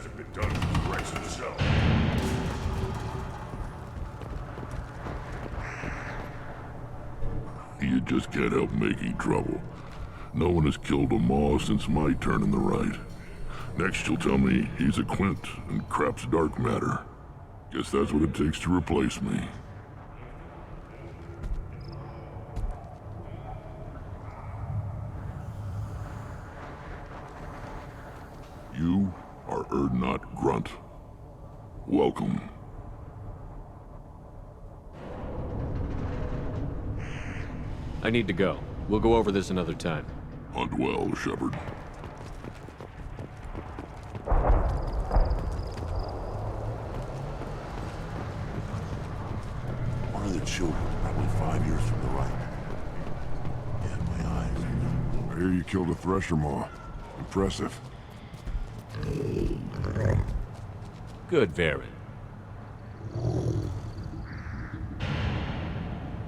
hasn't been done with Rex in the cell. You just can't help making trouble. No one has killed a Maw since my turn in the right. Next you'll tell me he's a Quint and crap's dark matter. Guess that's what it takes to replace me. You are Urdnot Grunt. Welcome. I need to go. We'll go over this another time. Hunt well, Shepard. One of the children, probably 5 years from the right. Yeah, my eyes. I hear you killed a Thresher Maw. Impressive. Good, Varen.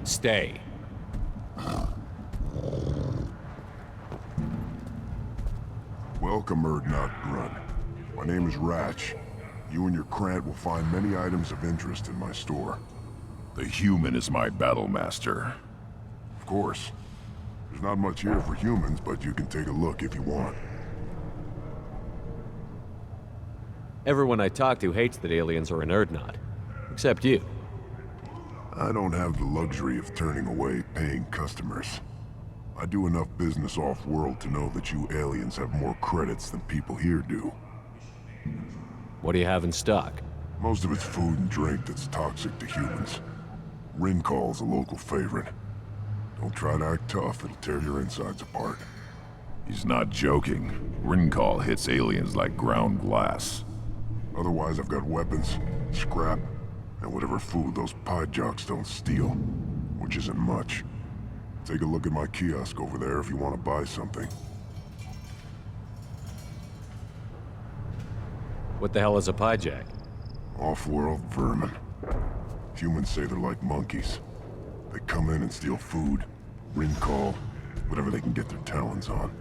Stay. Welcome, Urdnot Grunt. My name is Ratch. You and your Krant will find many items of interest in my store. The human is my battle master. Of course. There's not much here for humans, but you can take a look if you want. Everyone I talk to hates that aliens are in Urdnot. Except you. I don't have the luxury of turning away paying customers. I do enough business off-world to know that you aliens have more credits than people here do. What do you have in stock? Most of it's food and drink that's toxic to humans. Rincall's a local favorite. Don't try to act tough, it'll tear your insides apart. He's not joking. Rincall hits aliens like ground glass. Otherwise, I've got weapons, scrap, and whatever food those pie jocks don't steal, which isn't much. Take a look at my kiosk over there if you want to buy something. What the hell is a pyjack? Off-world vermin. Humans say they're like monkeys. They come in and steal food, Rincall, whatever they can get their talons on.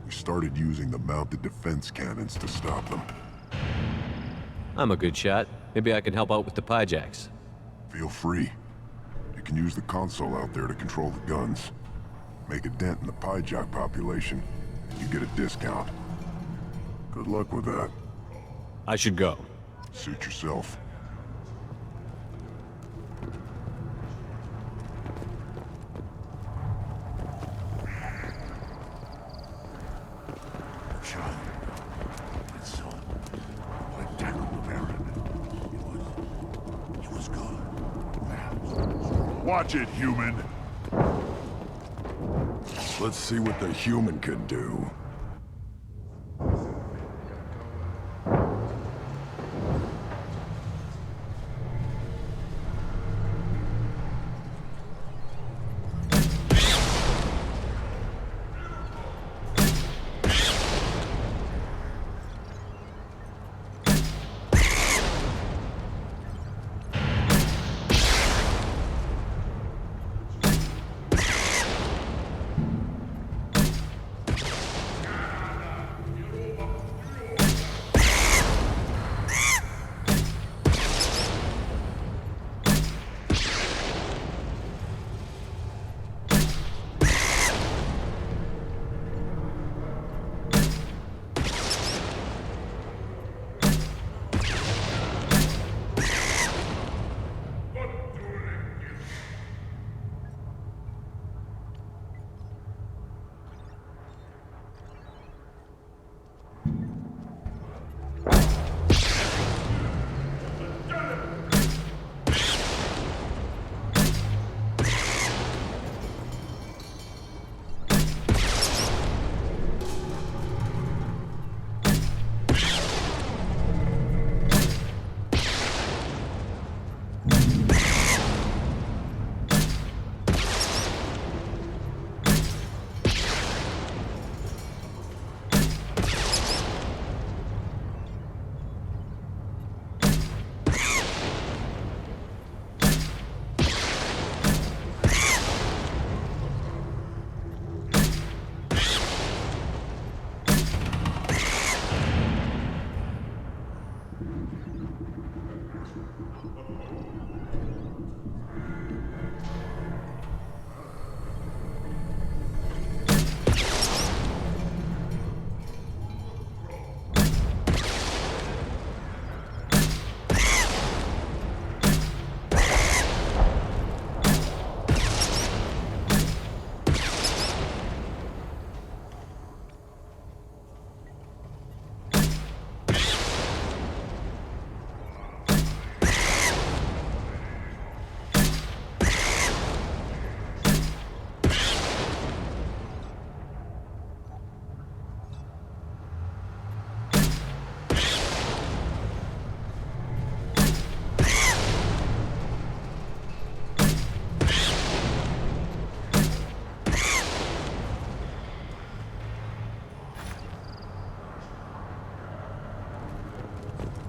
We started using the mounted defense cannons to stop them. I'm a good shot. Maybe I can help out with the pyjacks. Feel free. You can use the console out there to control the guns. Make a dent in the pyjack population, and you get a discount. Good luck with that. I should go. Suit yourself. Child. My son. I tackled the Baron. He was good. Watch it, human! Let's see what the human can do.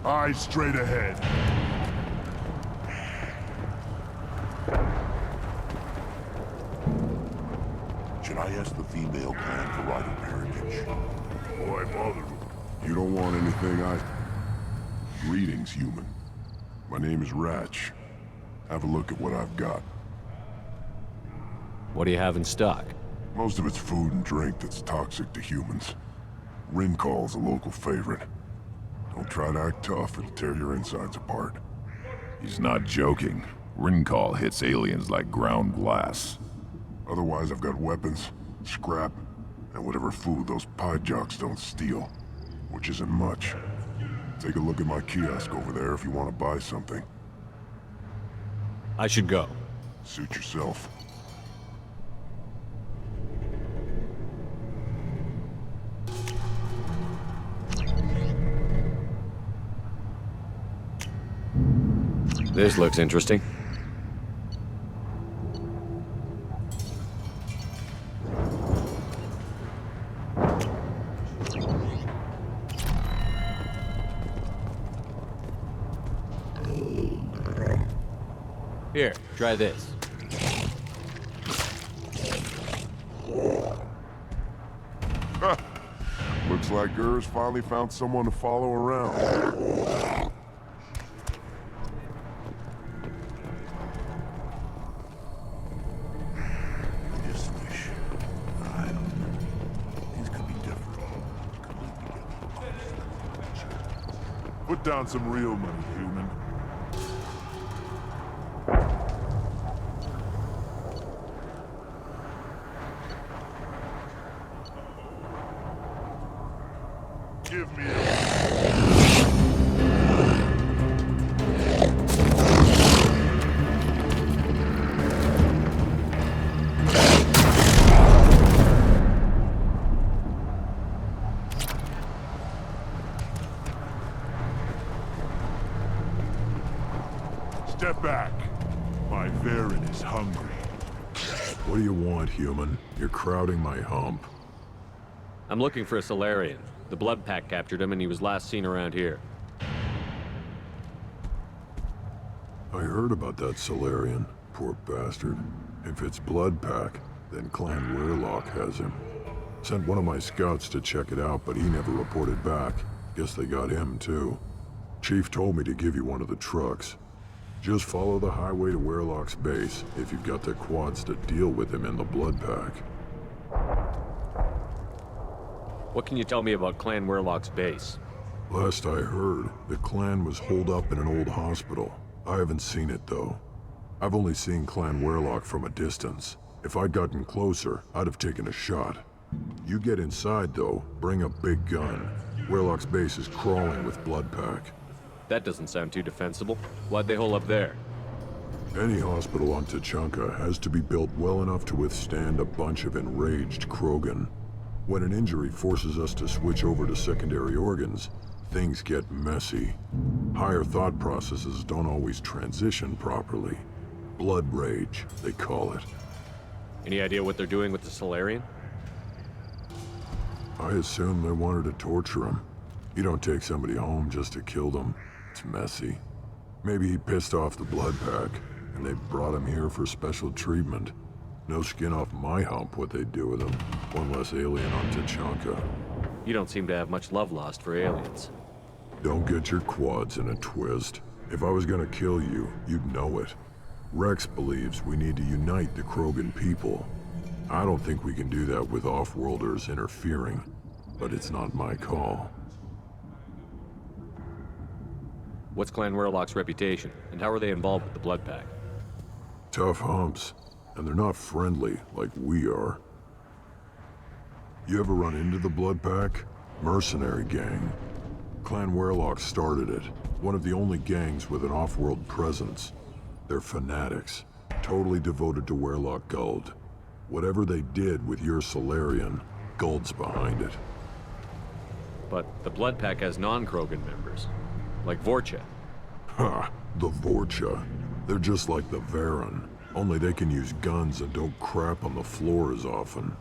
Eyes straight ahead. Should I ask the female clan for right of parentage? Why bother? You don't want anything Greetings, human. My name is Ratch. Have a look at what I've got. What do you have in stock? Most of it's food and drink that's toxic to humans. Rincall's a local favorite. Don't try to act tough, it'll tear your insides apart. He's not joking. Rincall hits aliens like ground glass. Otherwise, I've got weapons, scrap, and whatever food those pie jocks don't steal. Which isn't much. Take a look at my kiosk over there if you want to buy something. I should go. Suit yourself. This looks interesting. Here, try this. Looks like Gur's finally found someone to follow around. This fish. I don't know. These could be different. Put down some real money, human. Give me Step back. My Baron is hungry. What do you want, human? You're crowding my hump. I'm looking for a Solarian. The Blood Pack captured him and he was last seen around here. I heard about that Solarian. Poor bastard. If it's Blood Pack, then Clan Weirlock has him. Sent one of my scouts to check it out, but he never reported back. Guess they got him, too. Chief told me to give you one of the trucks. Just follow the highway to Weirlock's base if you've got the quads to deal with him in the Blood Pack. What can you tell me about Clan Weirlock's base? Last I heard, the clan was holed up in an old hospital. I haven't seen it, though. I've only seen Clan Weirlock from a distance. If I'd gotten closer, I'd have taken a shot. You get inside, though, bring a big gun. Weirlock's base is crawling with Blood Pack. That doesn't sound too defensible. Why'd they hole up there? Any hospital on Tuchanka has to be built well enough to withstand a bunch of enraged Krogan. When an injury forces us to switch over to secondary organs, things get messy. Higher thought processes don't always transition properly. Blood rage, they call it. Any idea what they're doing with the Solarian? I assume they wanted to torture him. You don't take somebody home just to kill them. It's messy. Maybe he pissed off the Blood Pack, and they brought him here for special treatment. No skin off my hump what they'd do with him. One less alien on Tuchanka. You don't seem to have much love lost for aliens. Don't get your quads in a twist. If I was gonna kill you, you'd know it. Rex believes we need to unite the Krogan people. I don't think we can do that with off-worlders interfering, but it's not my call. What's Clan Warlock's reputation, and how are they involved with the Blood Pack? Tough humps, and they're not friendly like we are. You ever run into the Blood Pack? Mercenary gang. Clan Warlock started it, one of the only gangs with an off-world presence. They're fanatics, totally devoted to Warlock Guld. Whatever they did with your Solarian, Guld's behind it. But the Blood Pack has non-Krogan members, like Vorcha. Ha! The Vorcha. They're just like the Varen, only they can use guns and don't crap on the floor as often.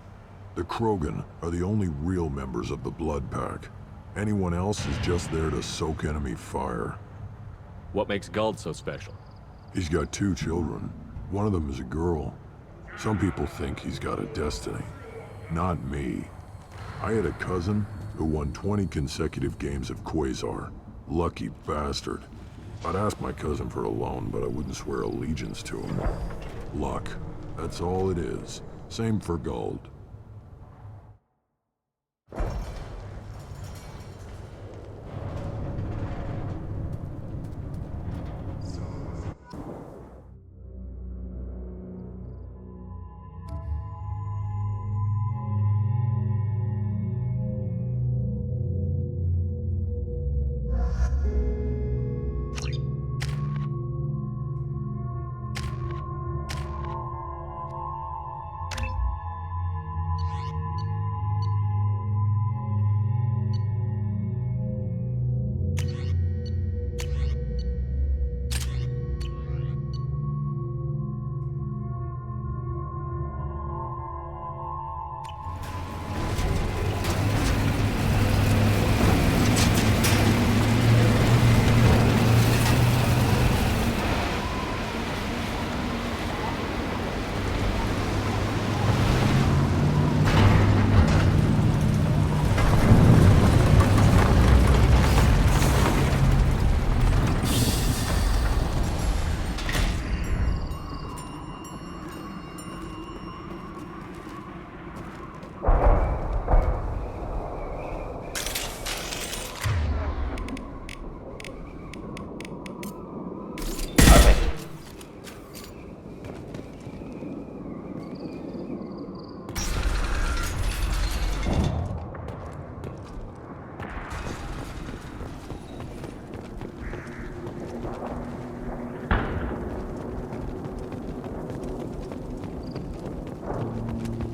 The Krogan are the only real members of the Blood Pack. Anyone else is just there to soak enemy fire. What makes Guld so special? He's got 2 children. One of them is a girl. Some people think he's got a destiny. Not me. I had a cousin who won 20 consecutive games of Quasar. Lucky bastard. I'd ask my cousin for a loan, but I wouldn't swear allegiance to him. Luck. That's all it is. Same for Guld.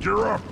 You're up!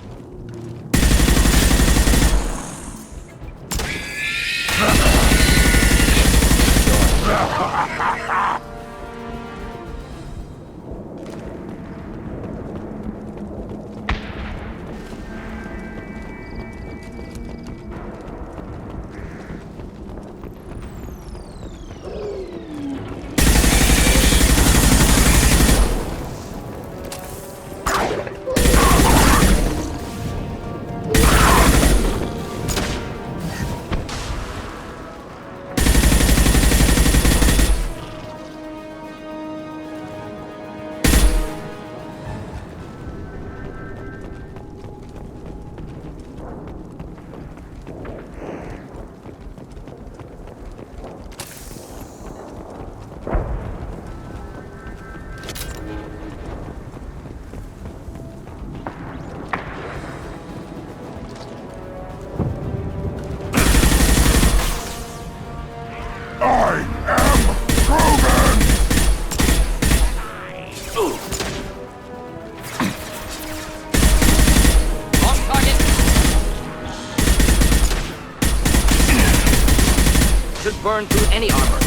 Burn through any armor.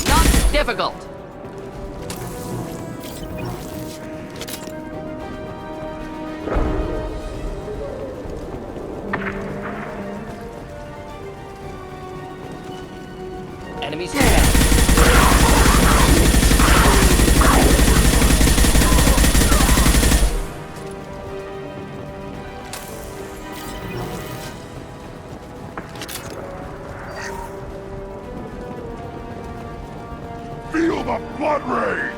Not difficult. Enemies ahead. the blood rage!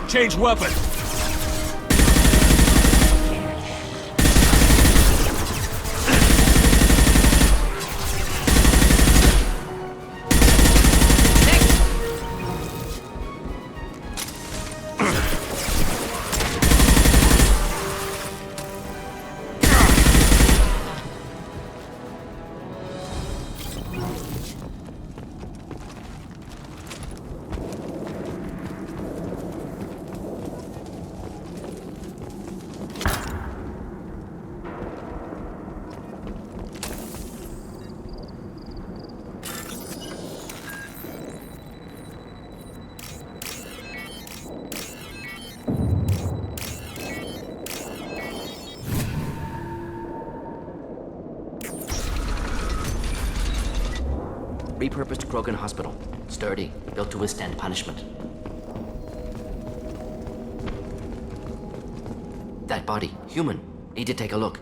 Change weapon! Repurposed Krogan Hospital. Sturdy, built to withstand punishment. That body, human. Need to take a look.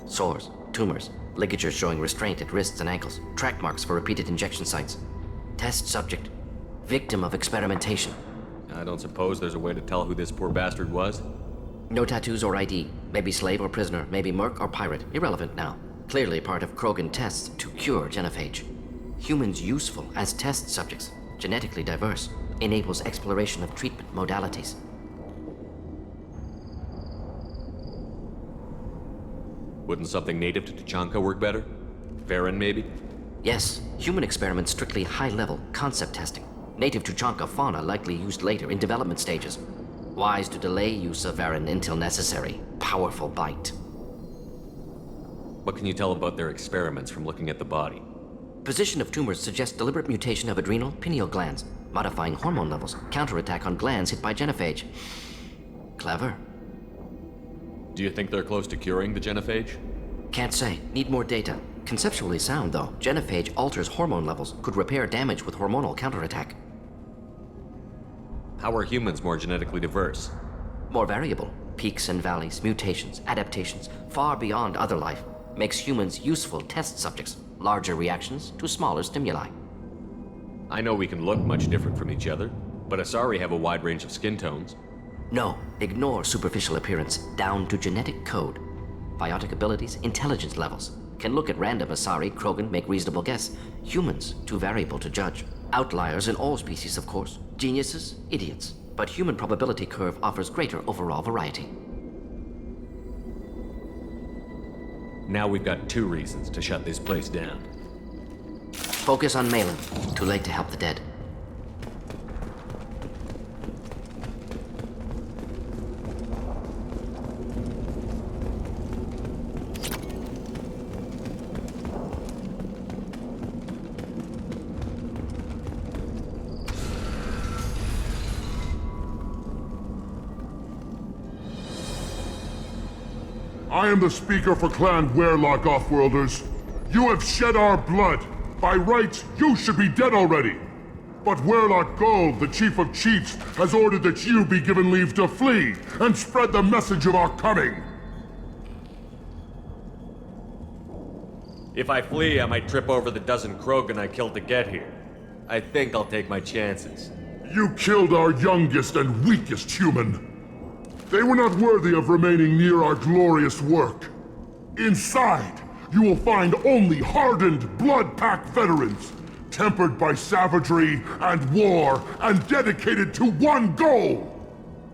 Sores, tumors, ligatures showing restraint at wrists and ankles, track marks for repeated injection sites. Test subject, victim of experimentation. I don't suppose there's a way to tell who this poor bastard was? No tattoos or ID. Maybe slave or prisoner, maybe merc or pirate. Irrelevant now. Clearly part of Krogan tests to cure genophage. Humans useful as test subjects, genetically diverse, enables exploration of treatment modalities. Wouldn't something native to Tuchanka work better? Varen, maybe? Yes, human experiments strictly high-level concept testing. Native Tuchanka fauna likely used later in development stages. Wise to delay use of Varen until necessary. Powerful bite. What can you tell about their experiments from looking at the body? Position of tumors suggests deliberate mutation of adrenal, pineal glands, modifying hormone levels, counterattack on glands hit by genophage. Clever. Do you think they're close to curing the genophage? Can't say. Need more data. Conceptually sound, though. Genophage alters hormone levels, could repair damage with hormonal counterattack. How are humans more genetically diverse? More variable. Peaks and valleys, mutations, adaptations, far beyond other life. Makes humans useful test subjects. Larger reactions to smaller stimuli. I know we can look much different from each other, but Asari have a wide range of skin tones. No, ignore superficial appearance, down to genetic code. Biotic abilities, intelligence levels. Can look at random Asari, Krogan, make reasonable guess. Humans, too variable to judge. Outliers in all species, of course. Geniuses, idiots. But human probability curve offers greater overall variety. Now we've got 2 reasons to shut this place down. Focus on Malin. Too late to help the dead. I am the speaker for Clan Werlock, Offworlders. You have shed our blood. By rights, you should be dead already. But Werlock Gold, the Chief of Chiefs, has ordered that you be given leave to flee and spread the message of our coming. If I flee, I might trip over the dozen Krogan I killed to get here. I think I'll take my chances. You killed our youngest and weakest human. They were not worthy of remaining near our glorious work. Inside, you will find only hardened, blood-packed veterans, tempered by savagery and war, and dedicated to one goal.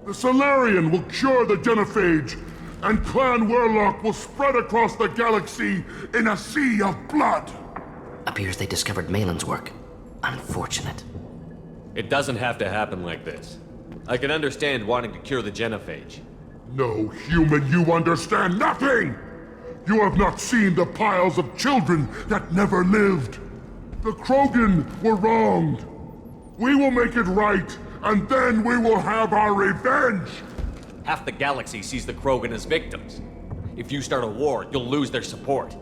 The Solarian will cure the genophage, and Clan Werlock will spread across the galaxy in a sea of blood. Appears they discovered Malin's work. Unfortunate. It doesn't have to happen like this. I can understand wanting to cure the genophage. No, human, you understand nothing! You have not seen the piles of children that never lived. The Krogan were wronged. We will make it right, and then we will have our revenge! Half the galaxy sees the Krogan as victims. If you start a war, you'll lose their support.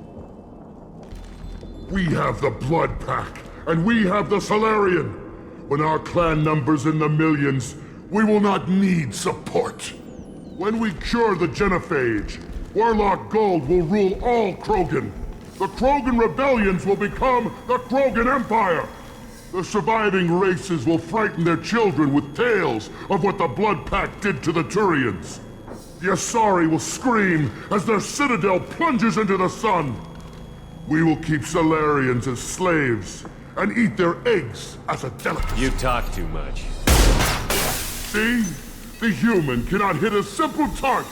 We have the Blood Pack, and we have the Solarian. When our clan numbers in the millions, we will not need support. When we cure the Genophage, Warlock Gold will rule all Krogan. The Krogan rebellions will become the Krogan Empire. The surviving races will frighten their children with tales of what the Blood Pack did to the Turians. The Asari will scream as their citadel plunges into the sun. We will keep Solarians as slaves and eat their eggs as a delicacy. You talk too much. See? The human cannot hit a simple target.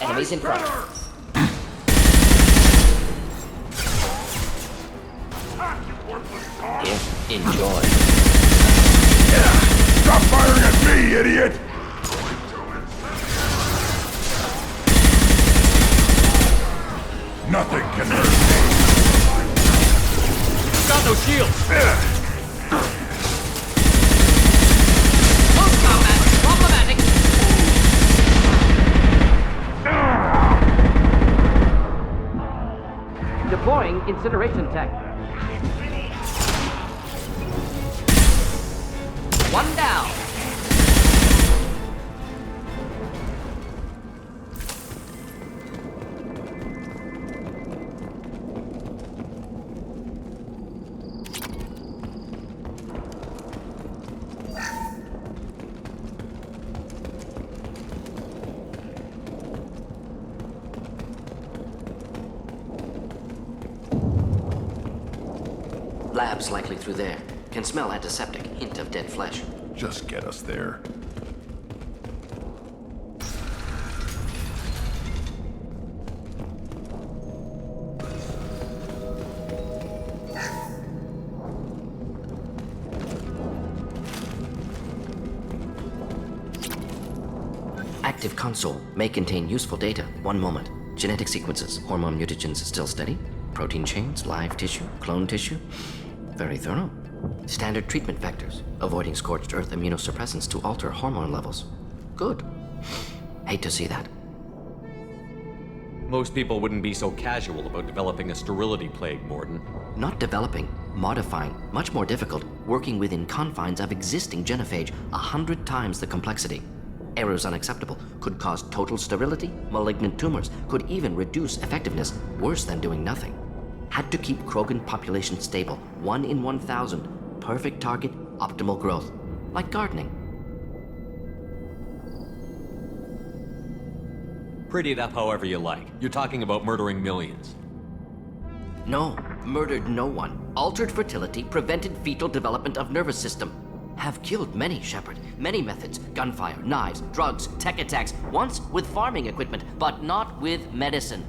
Enemies in front. Enjoy. Stop firing at me, idiot! Nothing can hurt me. Got no shields! Close combat. Problematic. Deploying incineration tech. One down. Labs likely through there. Can smell antiseptic, hint of dead flesh. Just get us there. Active console may contain useful data. One moment. Genetic sequences, hormone mutagens still steady. Protein chains, live tissue, clone tissue. Very thorough. Standard treatment vectors, avoiding scorched earth immunosuppressants to alter hormone levels. Good. Hate to see that. Most people wouldn't be so casual about developing a sterility plague, Mordin. Not developing, modifying, much more difficult, working within confines of existing genophage, 100 times the complexity. Errors unacceptable, could cause total sterility, malignant tumors, could even reduce effectiveness, worse than doing nothing. Had to keep Krogan population stable, 1 in 1,000, perfect target, optimal growth, like gardening. Pretty it up however you like. You're talking about murdering millions. No, murdered no one. Altered fertility, prevented fetal development of nervous system. Have killed many, Shepard. Many methods. Gunfire, knives, drugs, tech attacks. Once with farming equipment, but not with medicine.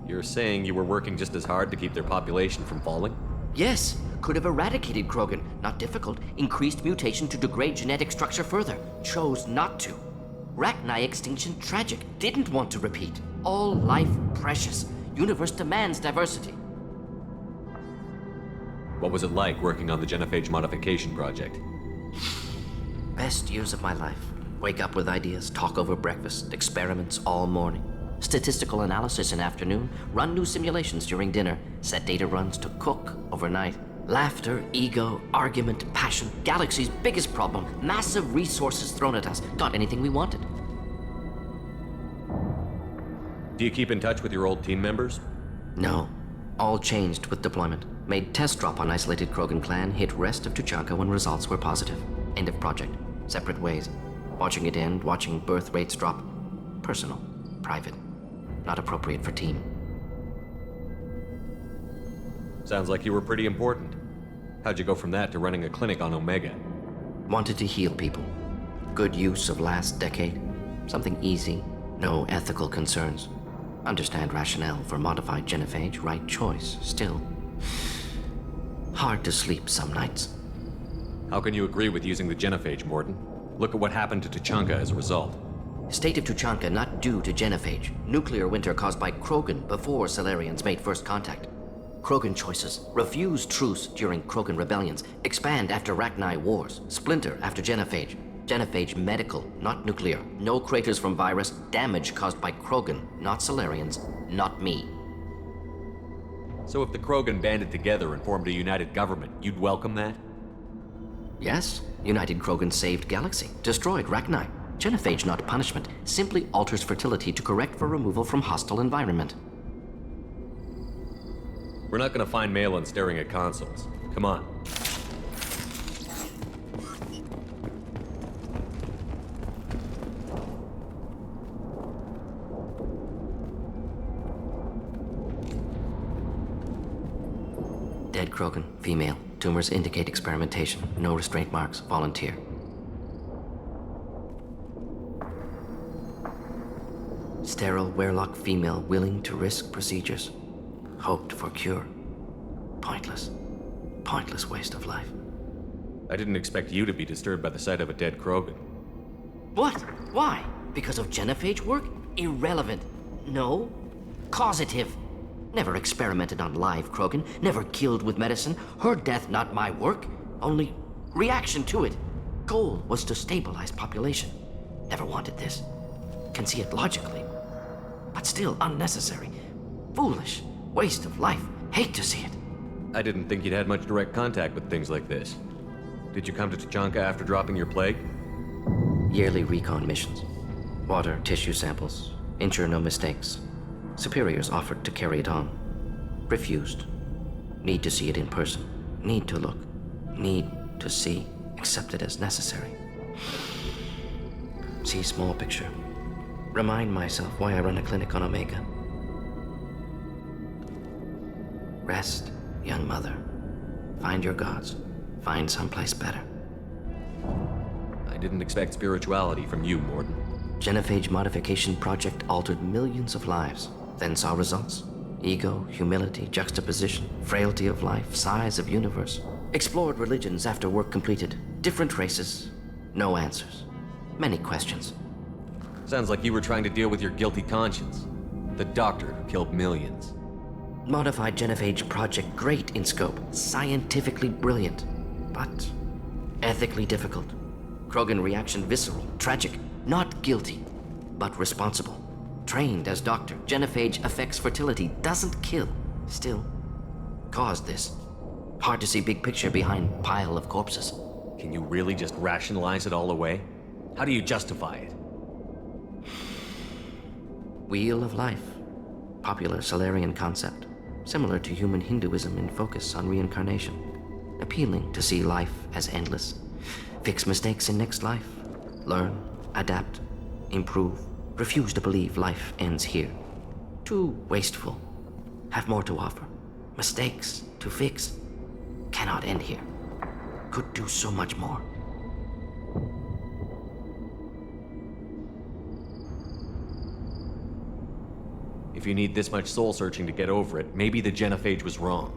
You're saying you were working just as hard to keep their population from falling? Yes, could have eradicated Krogan. Not difficult. Increased mutation to degrade genetic structure further. Chose not to. Rachni extinction tragic. Didn't want to repeat. All life precious. Universe demands diversity. What was it like working on the genophage modification project? Best years of my life. Wake up with ideas, talk over breakfast, experiments all morning. Statistical analysis in afternoon, run new simulations during dinner, set data runs to cook overnight. Laughter, ego, argument, passion, galaxy's biggest problem, massive resources thrown at us. Got anything we wanted. Do you keep in touch with your old team members? No. All changed with deployment. Made test drop on isolated Krogan clan, hit rest of Tuchanka when results were positive. End of project. Separate ways. Watching it end, watching birth rates drop. Personal. Private. Not appropriate for team. Sounds like you were pretty important. How'd you go from that to running a clinic on Omega? Wanted to heal people. Good use of last decade. Something easy. No ethical concerns. Understand rationale for modified genophage, right choice. Still, hard to sleep some nights. How can you agree with using the genophage, Mordin? Look at what happened to Tuchanka as a result. State of Tuchanka not due to genophage. Nuclear winter caused by Krogan before Salarians made first contact. Krogan choices. Refuse truce during Krogan rebellions. Expand after Rachni wars. Splinter after genophage. Genophage medical, not nuclear. No craters from virus. Damage caused by Krogan, not Salarians, not me. So if the Krogan banded together and formed a united government, you'd welcome that? Yes, United Krogan saved Galaxy, destroyed Rachni. Genophage, not punishment, simply alters fertility to correct for removal from hostile environment. We're not gonna find Malin staring at consoles. Come on. Dead Krogan, female. Tumors indicate experimentation. No restraint marks. Volunteer. Sterile Werelock female willing to risk procedures. Hoped for cure. Pointless. Pointless waste of life. I didn't expect you to be disturbed by the sight of a dead Krogan. What? Why? Because of genophage work? Irrelevant. No. Causative. Never experimented on live Krogan. Never killed with medicine. Her death not my work. Only reaction to it. Goal was to stabilize population. Never wanted this. Can see it logically. But still unnecessary. Foolish. Waste of life. Hate to see it. I didn't think you'd had much direct contact with things like this. Did you come to Tuchanka after dropping your plague? Yearly recon missions. Water, tissue samples. Ensure no mistakes. Superiors offered to carry it on. Refused. Need to see it in person. Need to look. Need to see. Accepted as necessary. See small picture. Remind myself why I run a clinic on Omega. Rest, young mother. Find your gods. Find someplace better. I didn't expect spirituality from you, Mordin. Genophage modification project altered millions of lives. Then saw results. Ego, humility, juxtaposition, frailty of life, size of universe. Explored religions after work completed. Different races. No answers. Many questions. Sounds like you were trying to deal with your guilty conscience. The doctor who killed millions. Modified genophage project great in scope. Scientifically brilliant. But ethically difficult. Krogan reaction visceral, tragic. Not guilty, but responsible. Trained as doctor, genophage affects fertility, doesn't kill. Still, caused this. Hard to see big picture behind pile of corpses. Can you really just rationalize it all away? How do you justify it? Wheel of life. Popular Solarian concept. Similar to human Hinduism in focus on reincarnation. Appealing to see life as endless. Fix mistakes in next life. Learn, adapt, improve. Refuse to believe life ends here. Too wasteful. Have more to offer. Mistakes to fix. Cannot end here. Could do so much more. If you need this much soul searching to get over it, maybe the genophage was wrong.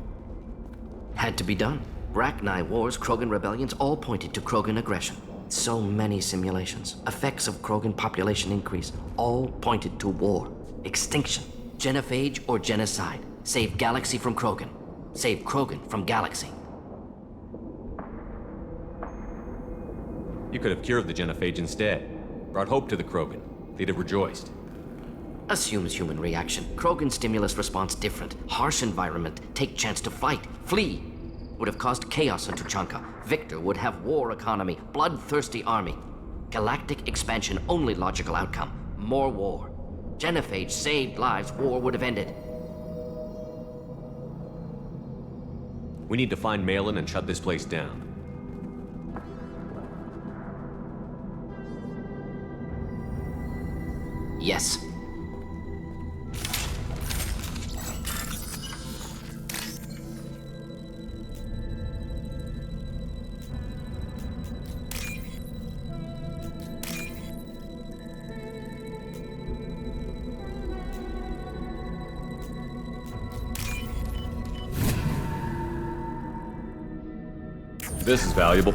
Had to be done. Rachni wars, Krogan rebellions, all pointed to Krogan aggression. So many simulations. Effects of Krogan population increase, all pointed to war. Extinction. Genophage or genocide. Save Galaxy from Krogan. Save Krogan from Galaxy. You could have cured the genophage instead. Brought hope to the Krogan. They'd have rejoiced. Assumes human reaction. Krogan stimulus response different. Harsh environment. Take chance to fight. Flee. Would have caused chaos in Tuchanka. Victor would have war economy. Bloodthirsty army. Galactic expansion only logical outcome. More war. Genophage saved lives. War would have ended. We need to find Malin and shut this place down. Yes. This is valuable.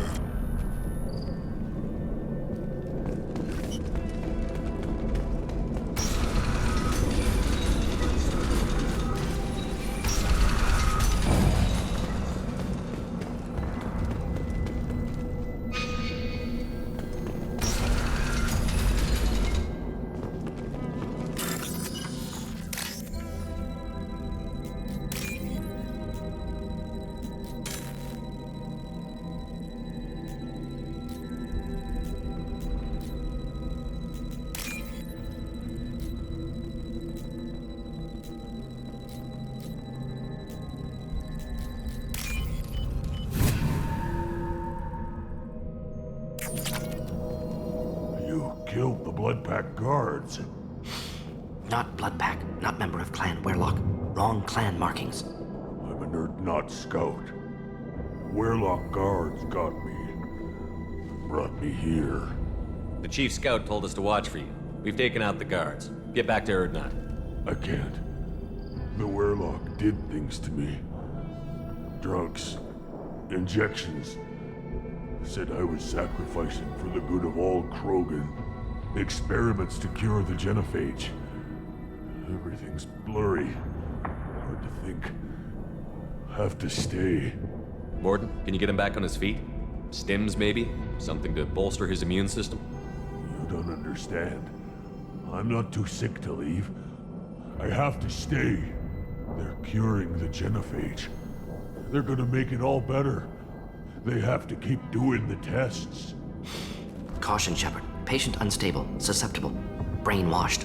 the Blood Pack guards. Not Blood Pack, not member of Clan Werlock. Wrong clan markings. I'm an Erdnot scout. Werlock guards got me. Brought me here. The chief scout told us to watch for you. We've taken out the guards. Get back to Erdnot. I can't. The Werlock did things to me. Drugs. Injections. Said I was sacrificing for the good of all Krogan. Experiments to cure the genophage. Everything's blurry. Hard to think. Have to stay. Mordin, can you get him back on his feet? Stims, maybe? Something to bolster his immune system? You don't understand. I'm not too sick to leave. I have to stay. They're curing the genophage. They're gonna make it all better. They have to keep doing the tests. Caution, Shepard. Patient unstable, susceptible, brainwashed.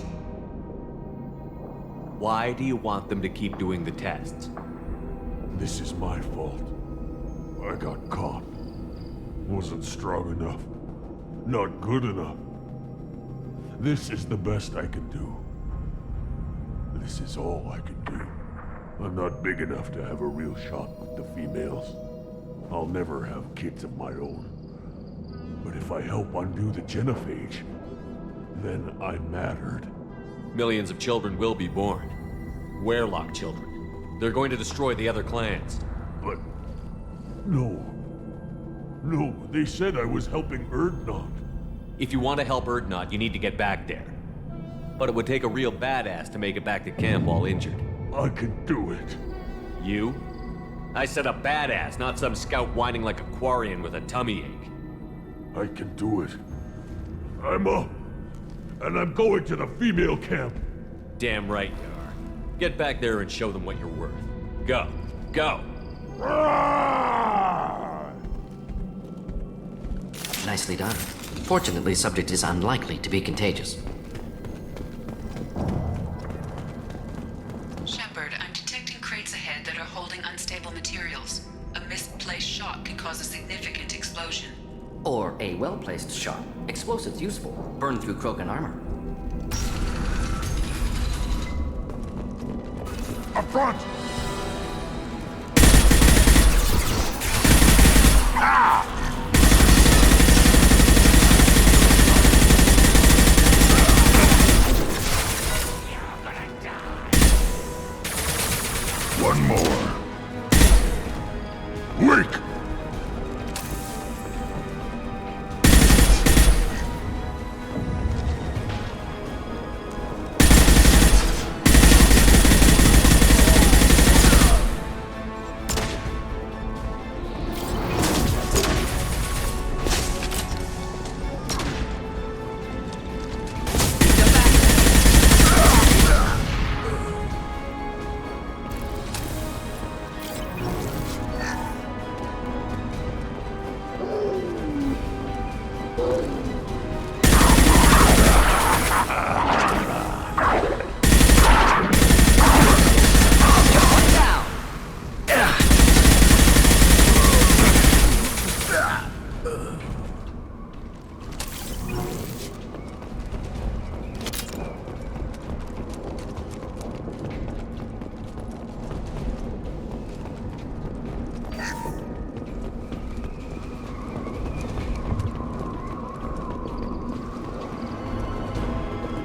Why do you want them to keep doing the tests? This is my fault. I got caught. Wasn't strong enough. Not good enough. This is the best I can do. This is all I can do. I'm not big enough to have a real shot with the females. I'll never have kids of my own. But if I help undo the genophage, then I mattered. Millions of children will be born. Werlock children. They're going to destroy the other clans. But... no. No, they said I was helping Erdnot. If you want to help Erdnot, you need to get back there. But it would take a real badass to make it back to camp while injured. I can do it. You? I said a badass, not some scout whining like a Quarian with a tummy ache. I can do it. I'm up. And I'm going to the female camp. Damn right you are. Get back there and show them what you're worth. Go. Go! Nicely done. Fortunately, subject is unlikely to be contagious. Shepard, I'm detecting crates ahead that are holding unstable materials. A misplaced shot can cause a significant explosion. Or a well-placed shot. Explosives useful. Burn through Krogan armor. Up front! One more. Wake!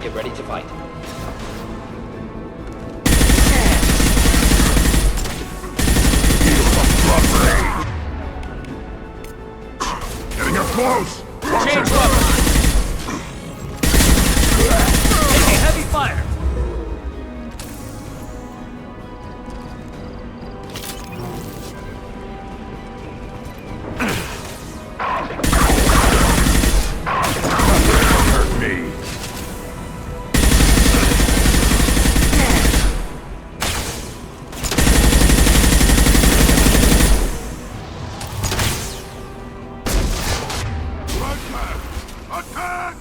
Get ready to fight. Getting up close! Change weapons! Taking heavy fire! Hurt me. Attack!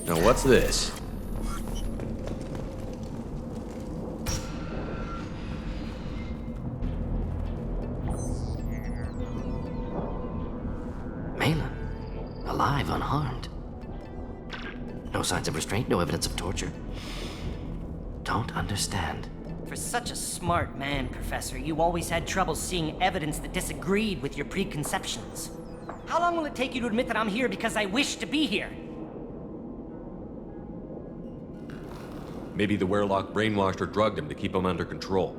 Now what's this? Malin, alive, unharmed. No signs of restraint, no evidence of torture. Don't understand. For such a smart man, Professor, you always had trouble seeing evidence that disagreed with your preconceptions. How long will it take you to admit that I'm here because I wish to be here? Maybe the Werelock brainwashed or drugged him to keep him under control.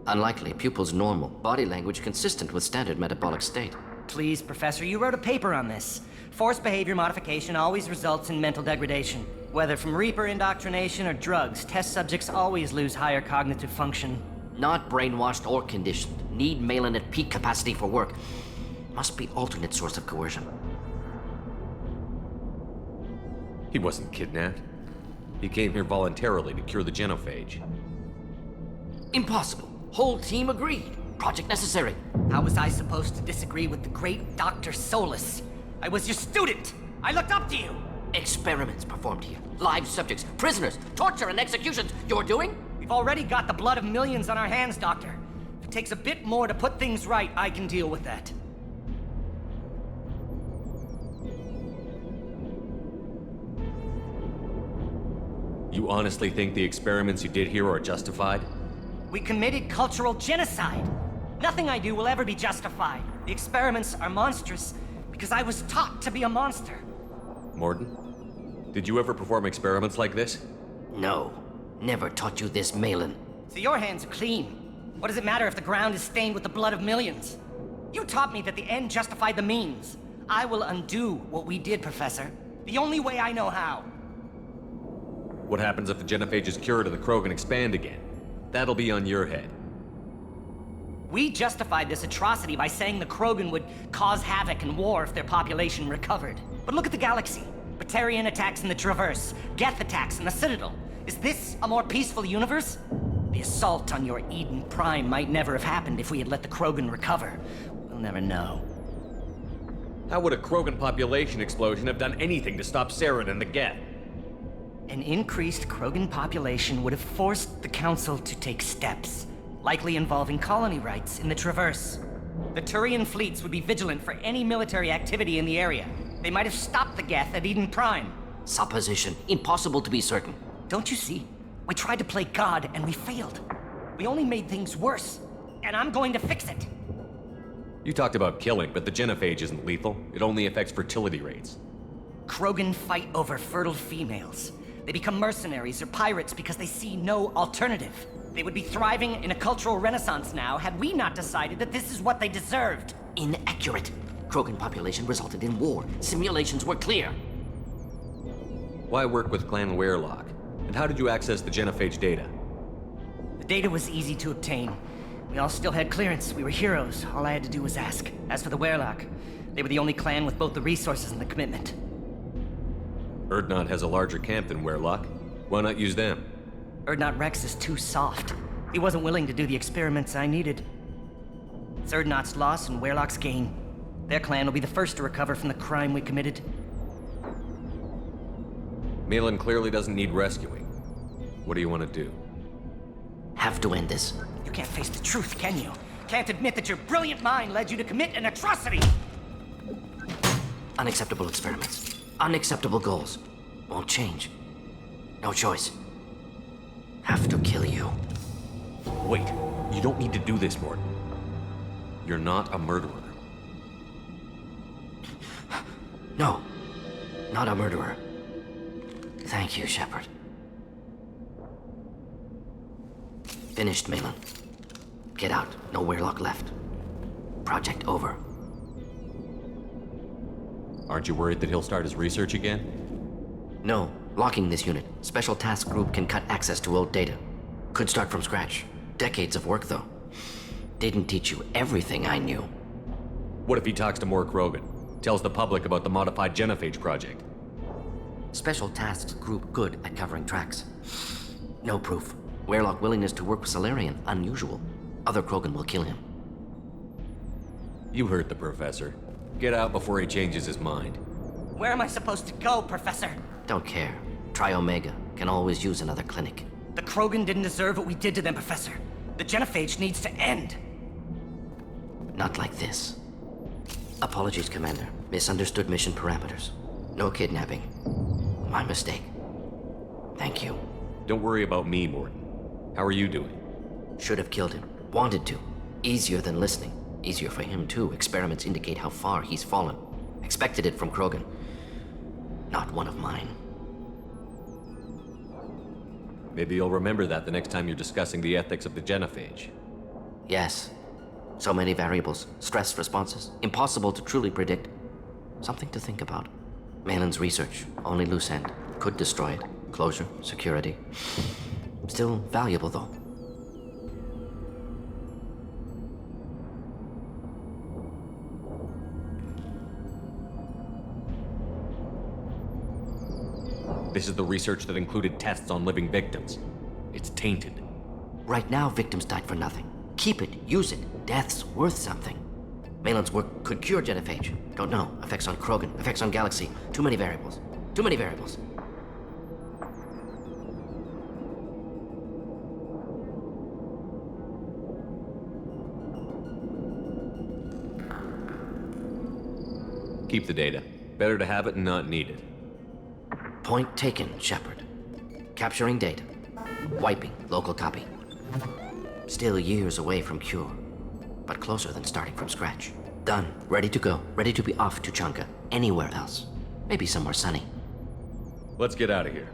Unlikely. Pupil's normal. Body language consistent with standard metabolic state. Please, Professor, you wrote a paper on this. Forced behavior modification always results in mental degradation. Whether from Reaper indoctrination or drugs, test subjects always lose higher cognitive function. Not brainwashed or conditioned. Need Malin at peak capacity for work. Must be alternate source of coercion. He wasn't kidnapped. He came here voluntarily to cure the genophage. Impossible. Whole team agreed. Project necessary. How was I supposed to disagree with the great Dr. Solus? I was your student! I looked up to you! Experiments performed here. Live subjects, prisoners, torture and executions. You're doing? We've already got the blood of millions on our hands, Doctor. If it takes a bit more to put things right, I can deal with that. You honestly think the experiments you did here are justified? We committed cultural genocide. Nothing I do will ever be justified. The experiments are monstrous because I was taught to be a monster. Mordin, did you ever perform experiments like this? No. Never taught you this, Malin. So your hands are clean. What does it matter if the ground is stained with the blood of millions? You taught me that the end justified the means. I will undo what we did, Professor. The only way I know how. What happens if the genophage is cured and the Krogan expand again? That'll be on your head. We justified this atrocity by saying the Krogan would cause havoc and war if their population recovered. But look at the galaxy. Batarian attacks in the Traverse, Geth attacks in the Citadel. Is this a more peaceful universe? The assault on your Eden Prime might never have happened if we had let the Krogan recover. We'll never know. How would a Krogan population explosion have done anything to stop Saren and the Geth? An increased Krogan population would have forced the Council to take steps, likely involving colony rights in the Traverse. The Turian fleets would be vigilant for any military activity in the area. They might have stopped the Geth at Eden Prime. Supposition. Impossible to be certain. Don't you see? We tried to play God and we failed. We only made things worse, and I'm going to fix it. You talked about killing, but the genophage isn't lethal. It only affects fertility rates. Krogan fight over fertile females. They become mercenaries or pirates because they see no alternative. They would be thriving in a cultural renaissance now had we not decided that this is what they deserved. Inaccurate. Krogan population resulted in war. Simulations were clear. Why work with Clan Werelock? And how did you access the genophage data? The data was easy to obtain. We all still had clearance. We were heroes. All I had to do was ask. As for the Werelock, they were the only clan with both the resources and the commitment. Erdnot has a larger camp than Werelock. Why not use them? Erdnot Rex is too soft. He wasn't willing to do the experiments I needed. It's Erdnot's loss and Werelock's gain. Their clan will be the first to recover from the crime we committed. Malin clearly doesn't need rescuing. What do you want to do? Have to end this. You can't face the truth, can you? Can't admit that your brilliant mind led you to commit an atrocity! Unacceptable experiments. Unacceptable goals. Won't change. No choice. Have to kill you. Wait, you don't need to do this, Mordin. You're not a murderer. No. Not a murderer. Thank you, Shepard. Finished, Malin. Get out. No Werelock left. Project over. Aren't you worried that he'll start his research again? No. Locking this unit. Special task group can cut access to old data. Could start from scratch. Decades of work, though. Didn't teach you everything I knew. What if he talks to more Krogan? Tells the public about the modified genophage project? Special tasks group good at covering tracks. No proof. Werelock willingness to work with Salarian, unusual. Other Krogan will kill him. You heard the professor. Get out before he changes his mind. Where am I supposed to go, Professor? Don't care. Try Omega. Can always use another clinic. The Krogan didn't deserve what we did to them, Professor. The genophage needs to end. Not like this. Apologies, Commander. Misunderstood mission parameters. No kidnapping. My mistake. Thank you. Don't worry about me, Mordin. How are you doing? Should have killed him. Wanted to. Easier than listening. Easier for him, too. Experiments indicate how far he's fallen. Expected it from Krogan. Not one of mine. Maybe you'll remember that the next time you're discussing the ethics of the genophage. Yes. So many variables. Stress responses. Impossible to truly predict. Something to think about. Malin's research. Only loose end. Could destroy it. Closure. Security. Still valuable, though. This is the research that included tests on living victims. It's tainted. Right now, victims died for nothing. Keep it, use it. Death's worth something. Malin's work could cure genophage. Don't know. Effects on Krogan, effects on Galaxy. Too many variables. Too many variables. Keep the data. Better to have it and not need it. Point taken, Shepard. Capturing data. Wiping local copy. Still years away from cure, but closer than starting from scratch. Done. Ready to go. Ready to be off Tuchanka. Anywhere else. Maybe somewhere sunny. Let's get out of here.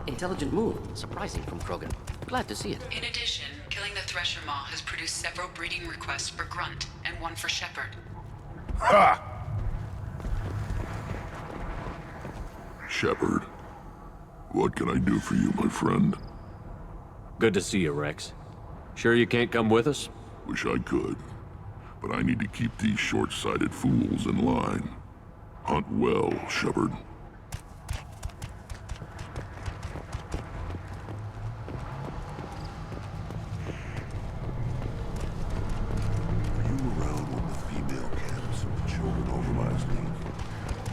Intelligent move. Surprising from Krogan. Glad to see it. In addition, killing the Thresher Maw has produced several breeding requests for Grunt, and one for Shepard. Ha! Shepard, what can I do for you, my friend? Good to see you, Rex. Sure you can't come with us? Wish I could, but I need to keep these short-sighted fools in line. Hunt well, Shepard.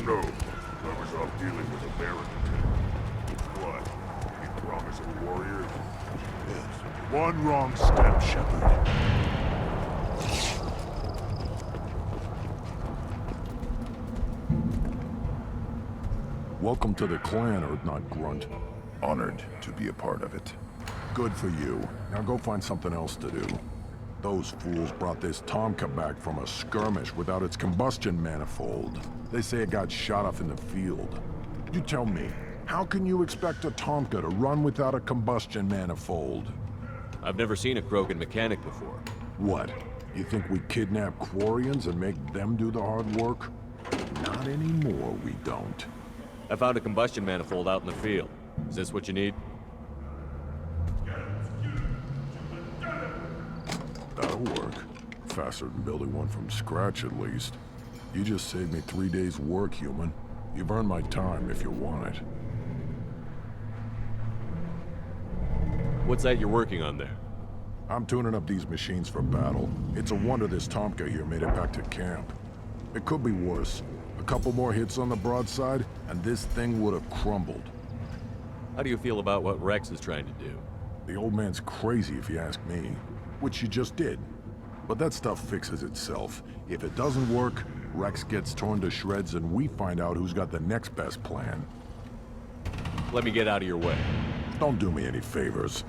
No, I was off dealing with a Baron. What? You promise a warrior? Yes. One wrong step, Shepard. Welcome to the clan, Urdnot Grunt. Honored to be a part of it. Good for you. Now go find something else to do. Those fools brought this Tuchanka back from a skirmish without its combustion manifold. They say it got shot off in the field. You tell me, how can you expect a Tuchanka to run without a combustion manifold? I've never seen a Krogan mechanic before. What? You think we kidnap Quarians and make them do the hard work? Not anymore, we don't. I found a combustion manifold out in the field. Is this what you need? That'll work. Faster than building one from scratch, at least. You just saved me 3 days' work, human. You've earned my time if you want it. What's that you're working on there? I'm tuning up these machines for battle. It's a wonder this Tuchanka here made it back to camp. It could be worse. A couple more hits on the broadside, and this thing would have crumbled. How do you feel about what Rex is trying to do? The old man's crazy, if you ask me. Which you just did. But that stuff fixes itself. If it doesn't work, Rex gets torn to shreds and we find out who's got the next best plan. Let me get out of your way. Don't do me any favors.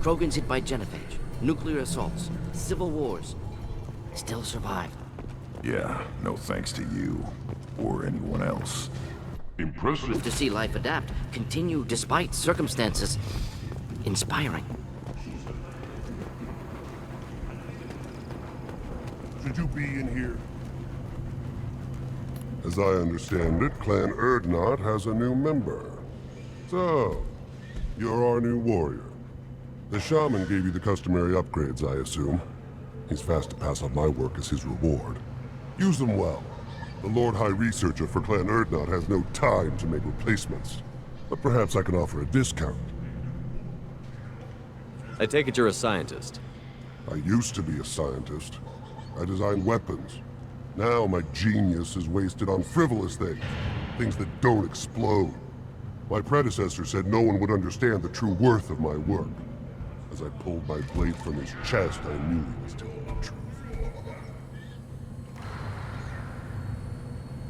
Krogans hit by genophage, nuclear assaults, civil wars. Still survived. Yeah, no thanks to you. Or anyone else. Impressive. To see life adapt, continue despite circumstances. Inspiring. Should you be in here? As I understand it, Clan Erdnot has a new member. So, you're our new warrior. The shaman gave you the customary upgrades, I assume. He's fast to pass on my work as his reward. Use them well. The Lord High Researcher for Clan Erdnot has no time to make replacements. But perhaps I can offer a discount. I take it you're a scientist. I used to be a scientist. I designed weapons. Now my genius is wasted on frivolous things. Things that don't explode. My predecessor said no one would understand the true worth of my work. As I pulled my blade from his chest, I knew he was telling the truth.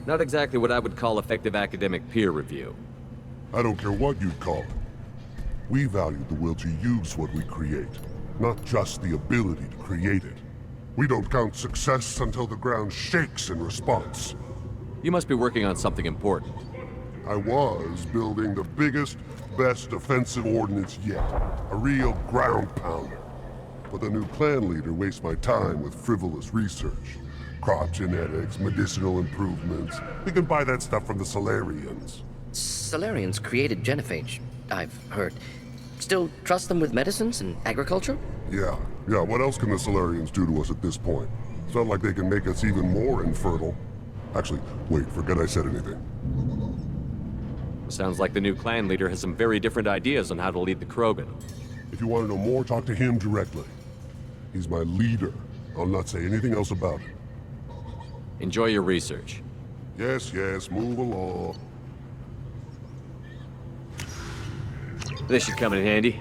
Not exactly what I would call effective academic peer review. I don't care what you'd call it. We value the will to use what we create, not just the ability to create it. We don't count success until the ground shakes in response. You must be working on something important. I was building the biggest, best offensive ordnance yet. A real ground pounder. But the new clan leader wastes my time with frivolous research. Crop genetics, medicinal improvements. We can buy that stuff from the Solarians. Solarians created genophage, I've heard. Still trust them with medicines and agriculture? Yeah. What else can the Solarians do to us at this point? It's not like they can make us even more infertile. Actually, wait, forget I said anything. Sounds like the new clan leader has some very different ideas on how to lead the Krogan. If you want to know more, talk to him directly. He's my leader. I'll not say anything else about it. Enjoy your research. Yes, move along. This should come in handy.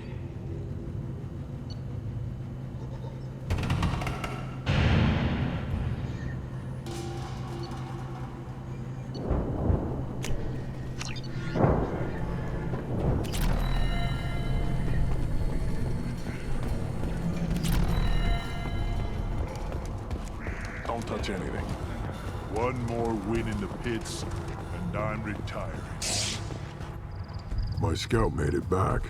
Don't touch anything. One more win in the pits, and I'm retiring. My scout made it back.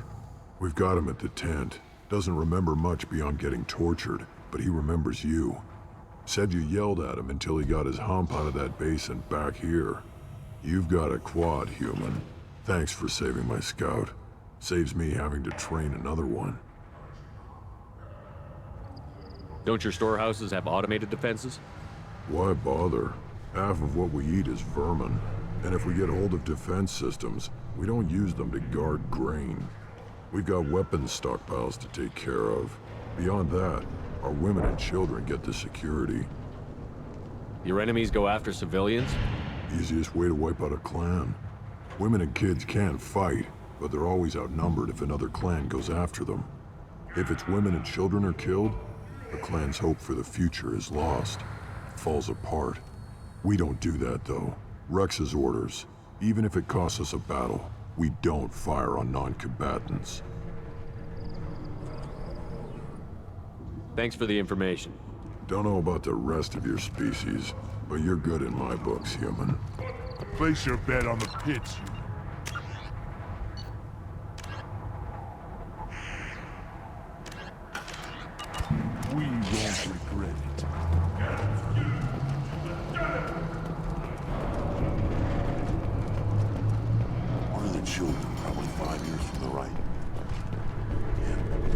We've got him at the tent. Doesn't remember much beyond getting tortured, but he remembers you. Said you yelled at him until he got his hump out of that basin back here. You've got a quad, human. Thanks for saving my scout. Saves me having to train another one. Don't your storehouses have automated defenses? Why bother? Half of what we eat is vermin. And if we get hold of defense systems, we don't use them to guard grain. We've got weapons stockpiles to take care of. Beyond that, our women and children get the security. Your enemies go after civilians? Easiest way to wipe out a clan. Women and kids can fight, but they're always outnumbered if another clan goes after them. If its women and children are killed, the clan's hope for the future is lost. It falls apart. We don't do that, though. Rex's orders. Even if it costs us a battle, we don't fire on non-combatants. Thanks for the information. Don't know about the rest of your species, but you're good in my books, human. Place your bet on the pits, you. We won't regret it. One of the children, probably 5 years from the right.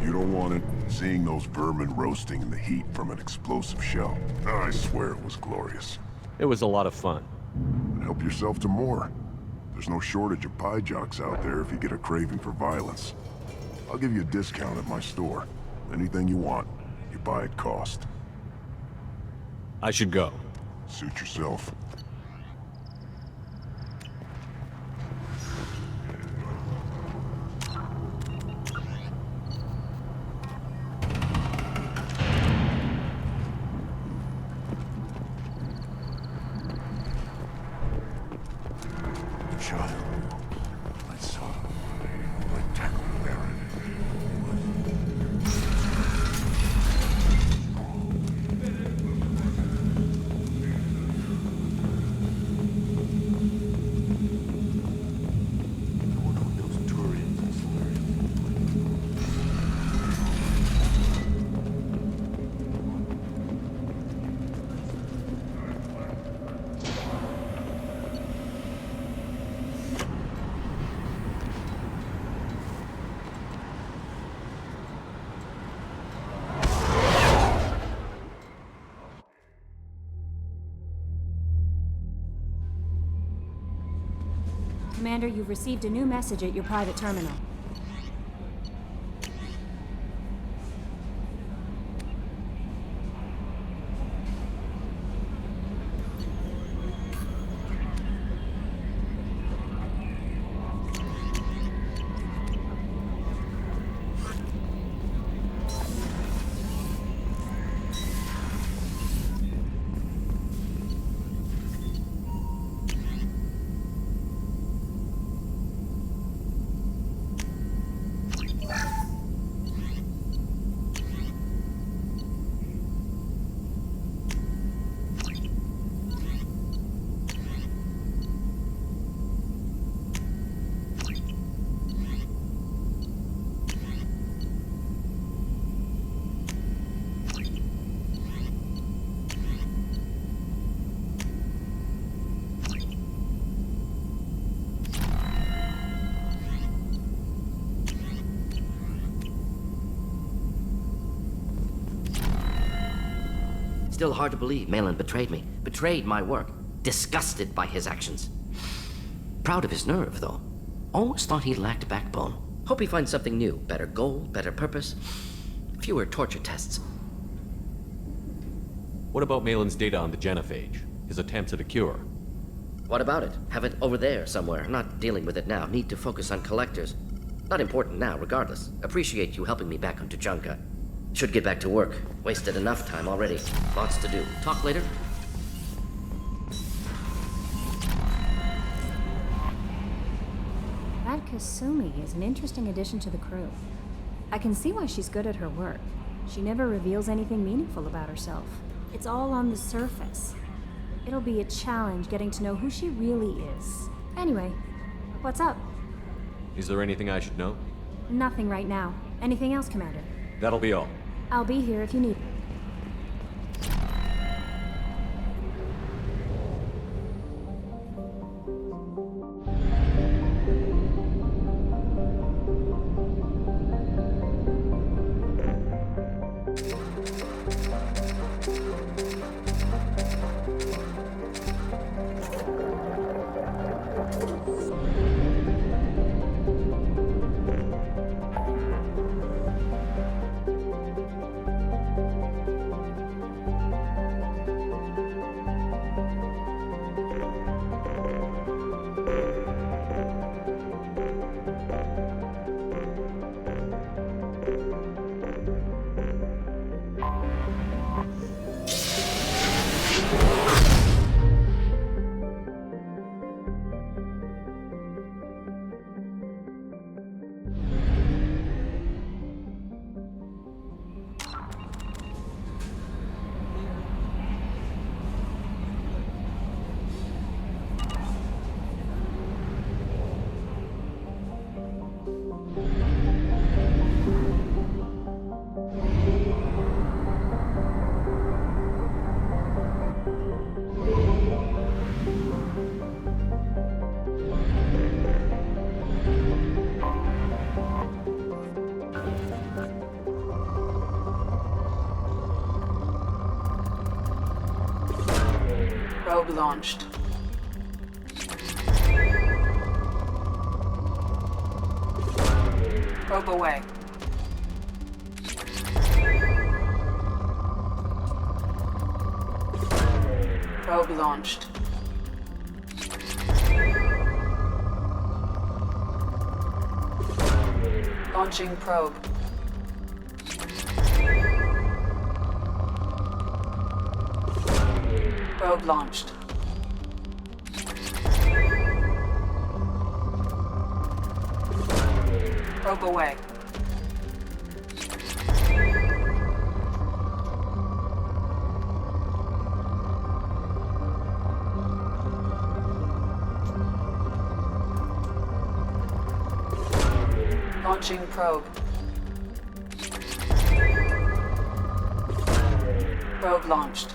You don't want it. Seeing those vermin roasting in the heat from an explosive shell. I swear it was glorious. It was a lot of fun. And help yourself to more. There's no shortage of pie jocks out there if you get a craving for violence. I'll give you a discount at my store. Anything you want, you buy at cost. I should go. Suit yourself. Child, my son, my tackle Baron. Commander, you've received a new message at your private terminal. Still hard to believe Malin betrayed me. Betrayed my work. Disgusted by his actions. Proud of his nerve, though. Always thought he lacked backbone. Hope he finds something new. Better goal, better purpose. Fewer torture tests. What about Malin's data on the genophage? His attempts at a cure? What about it? Have it over there somewhere. Not dealing with it now. Need to focus on collectors. Not important now, regardless. Appreciate you helping me back on Tuchanka. Should get back to work. Wasted enough time already. Lots to do. Talk later? That Kasumi is an interesting addition to the crew. I can see why she's good at her work. She never reveals anything meaningful about herself. It's all on the surface. It'll be a challenge getting to know who she really is. Anyway, what's up? Is there anything I should know? Nothing right now. Anything else, Commander? That'll be all. I'll be here if you need me. Probe launched. Probe away. Probe launched. Launching probe. Probe launched. Probe away. Launching probe. Probe launched.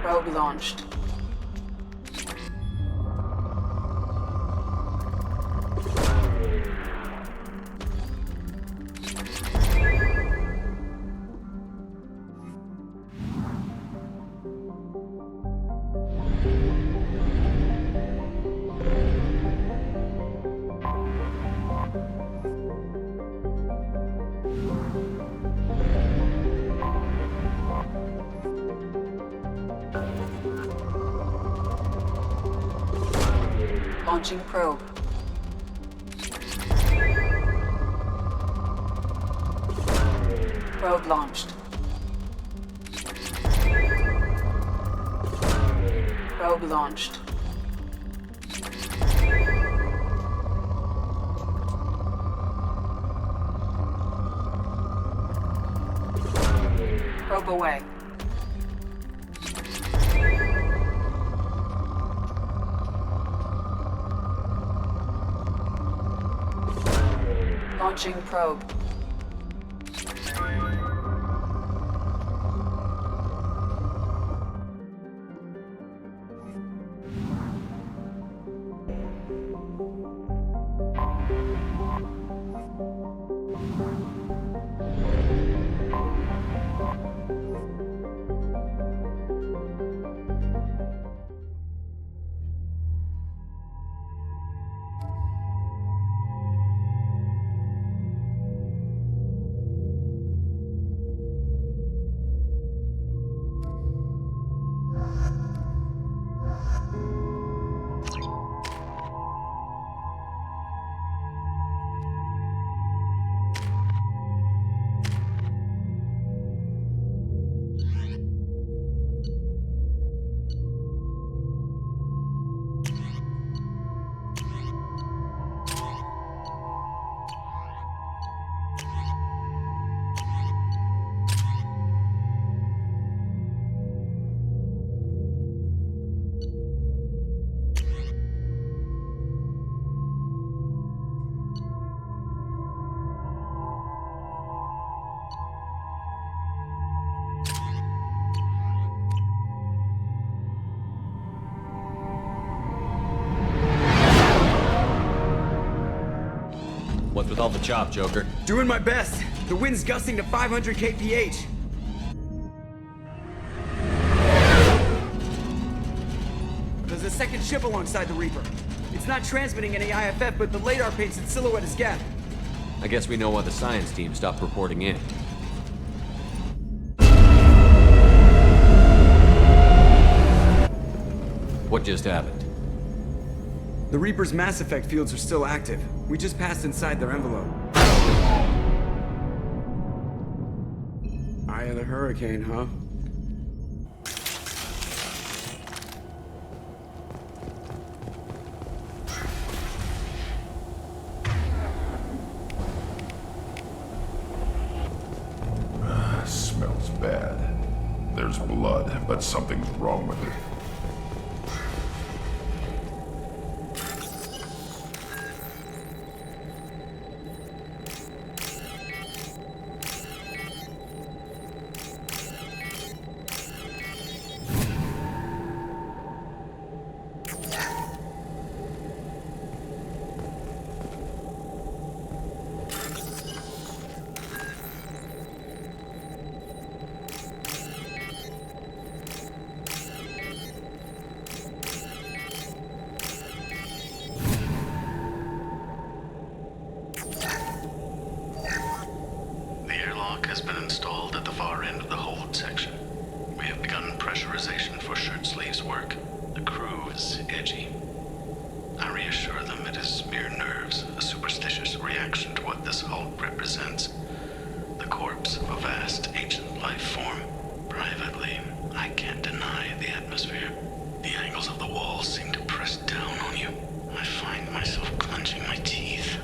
Probe launched. Launching probe. Probe launched. Probe launched. Probe away. Launching probe. What's with all the chop, Joker? Doing my best. The wind's gusting to 500 kph. There's a second ship alongside the Reaper. It's not transmitting any IFF, but the radar paints its silhouette as Geth. I guess we know why the science team stopped reporting in. What just happened? The Reaper's mass effect fields are still active. We just passed inside their envelope. Eye of the hurricane, huh? Smells bad. There's blood, but something's wrong with it. Has been installed at the far end of the hold section. We have begun pressurization for shirt sleeves work. The crew is edgy. I reassure them it is mere nerves, a superstitious reaction to what this hold represents. The corpse of a vast ancient life form. Privately, I can't deny the atmosphere. The angles of the walls seem to press down on you. I find myself clenching my teeth.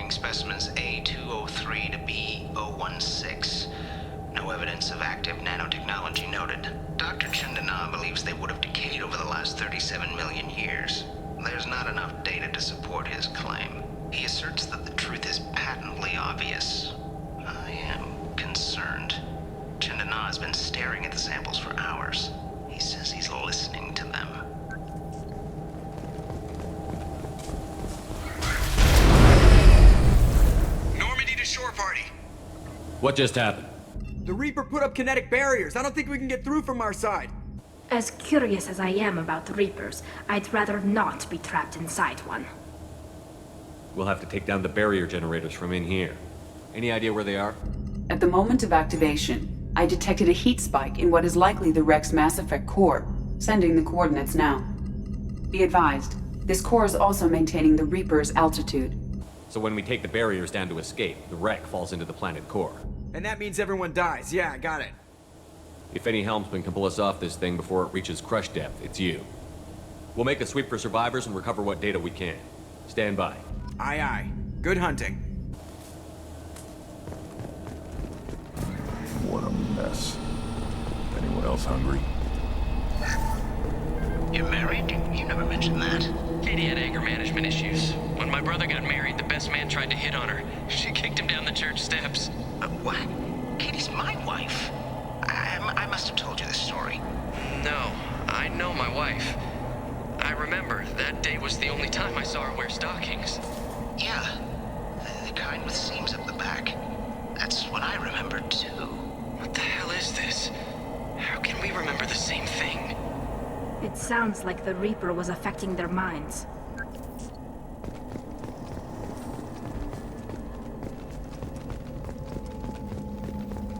Specimens A203 to B016. No evidence of active nanotechnology noted. Dr. Chandana believes they would have decayed over the last 37 million years. There's not enough data to support his claim. He asserts that the truth is patently obvious. I am concerned. Chandana has been staring at the samples for hours. He says he's listening to them. Shore party. What just happened? The Reaper put up kinetic barriers. I don't think we can get through from our side. As curious as I am about the Reapers, I'd rather not be trapped inside one. We'll have to take down the barrier generators from in here. Any idea where they are? At the moment of activation, I detected a heat spike in what is likely the wreck's Mass Effect core, sending the coordinates now. Be advised, this core is also maintaining the Reaper's altitude. So when we take the barriers down to escape, the wreck falls into the planet core. And that means everyone dies. Yeah, I got it. If any helmsman can pull us off this thing before it reaches crush depth, it's you. We'll make a sweep for survivors and recover what data we can. Stand by. Aye, aye. Good hunting. What a mess. Anyone else hungry? You're married? You never mentioned that. Katie had anger management issues. When my brother got married, the best man tried to hit on her. She kicked him down the church steps. What? Katie's my wife. I must have told you this story. No, I know my wife. I remember that day was the only time I saw her wear stockings. Yeah, the kind with seams up the back. That's what I remember too. What the hell is this? How can we remember the same thing? It sounds like the Reaper was affecting their minds.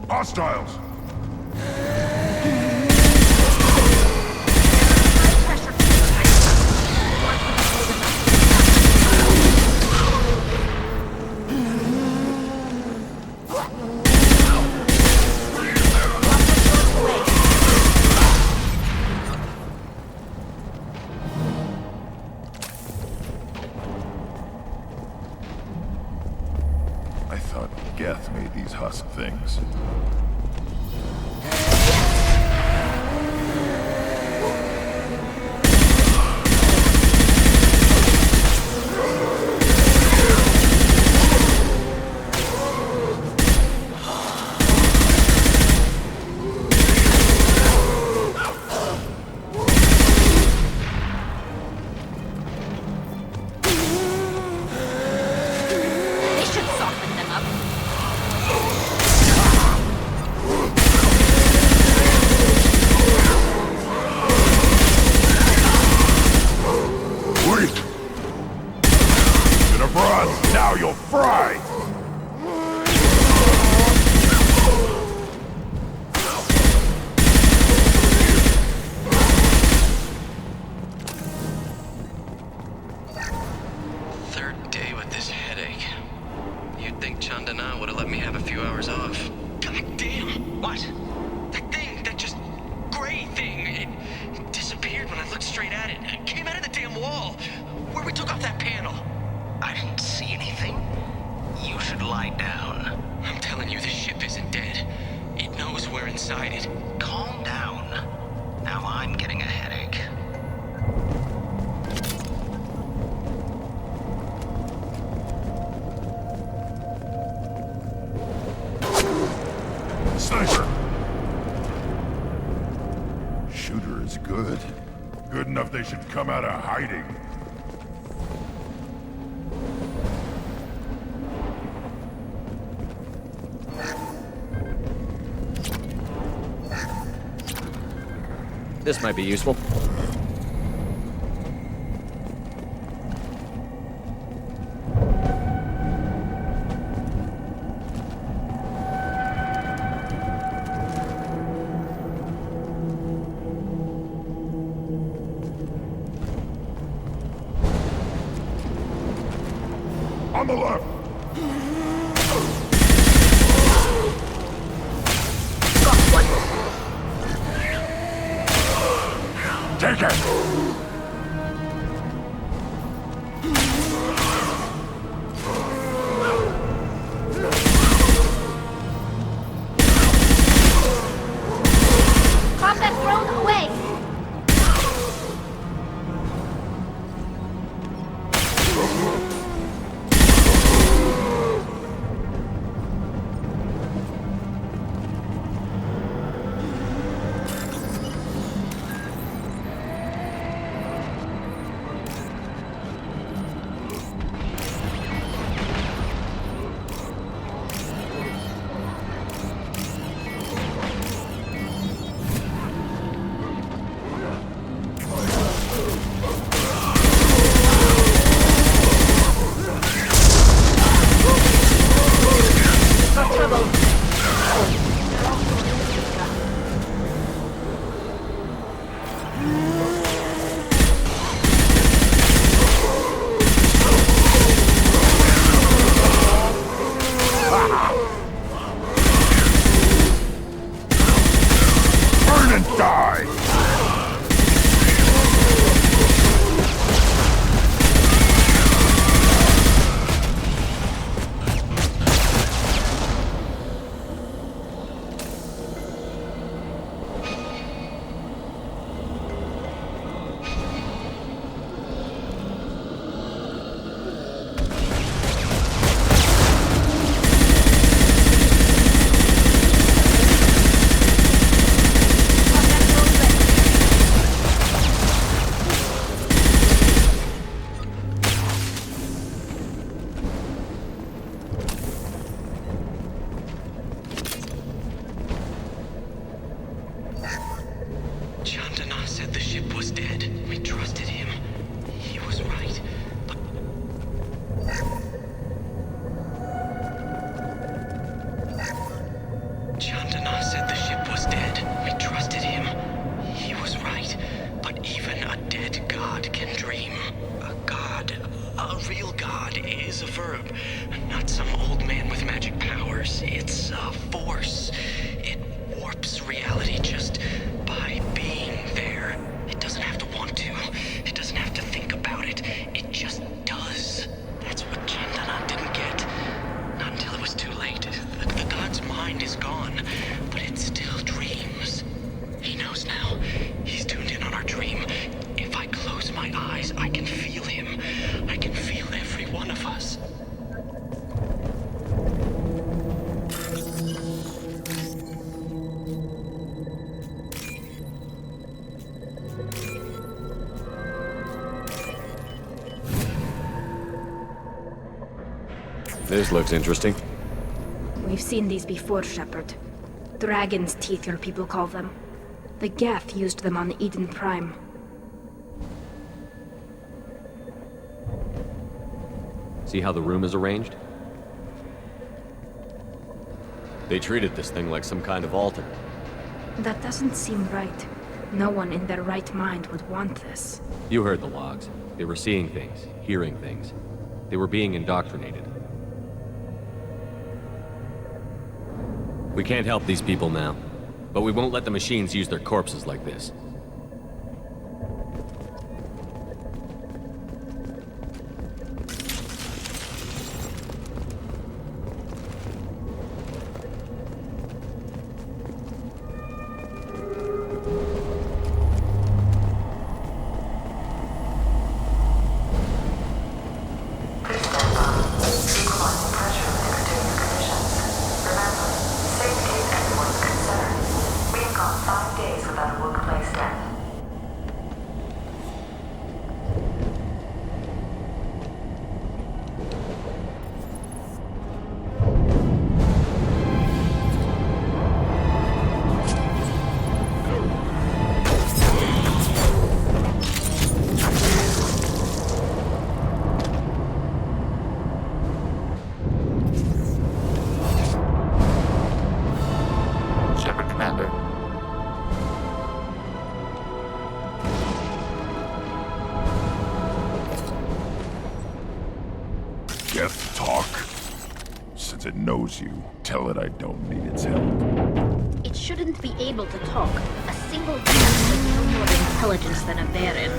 Hostiles! I thought Geth made these husk things. They should soften them up. Wait! To the bronze, now you'll fry! Third day with this headache. You'd think Chandana would have let me have a few hours off. God damn! What? That thing, that just gray thing, it disappeared when I looked straight at it. It came out of the damn wall, where we took off that panel. I didn't see anything. You should lie down. I'm telling you, this ship isn't dead. It knows we're inside it. Calm down. Now I'm getting a headache. Sniper! Shooter is good. Good enough they should come out of hiding. This might be useful. On the left! Take it! Combat drone away! A real god is a verb, not some old man with magic powers. It's a force. It warps reality just by being there. It doesn't have to want to. It doesn't have to think about it. It just does. That's what Chandana didn't get. Not until it was too late. The god's mind is gone, but it still dreams. He knows now. He's tuned in on our dream. If I close my eyes, I can feel him. I can feel every one of us. This looks interesting. We've seen these before, Shepard. Dragon's teeth, your people call them. The Geth used them on Eden Prime. See how the room is arranged? They treated this thing like some kind of altar. That doesn't seem right. No one in their right mind would want this. You heard the logs. They were seeing things, hearing things. They were being indoctrinated. We can't help these people now, but we won't let the machines use their corpses like this. Geth talk? Since it knows you, tell it I don't need its help. It shouldn't be able to talk. A single being with no more intelligence than a Baron.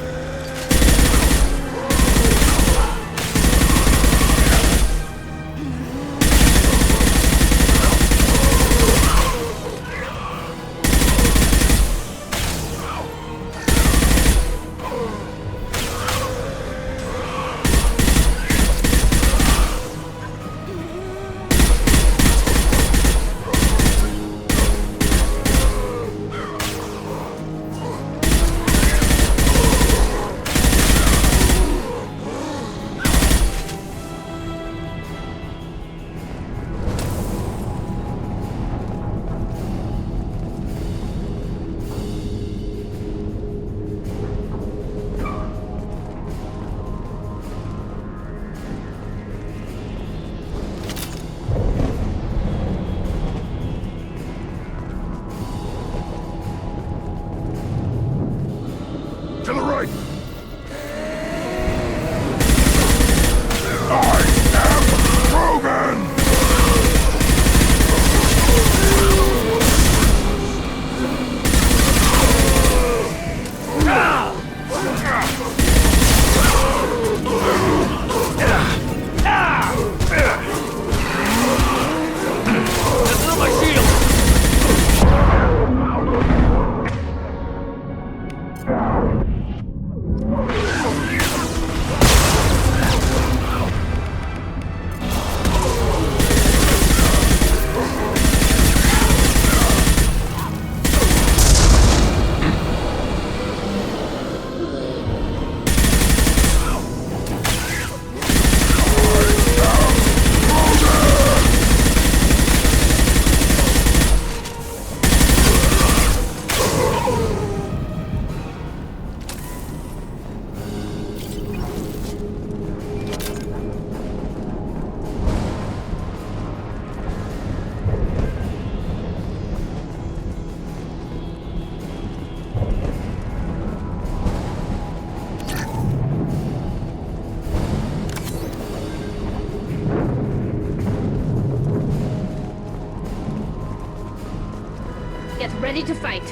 ready to fight.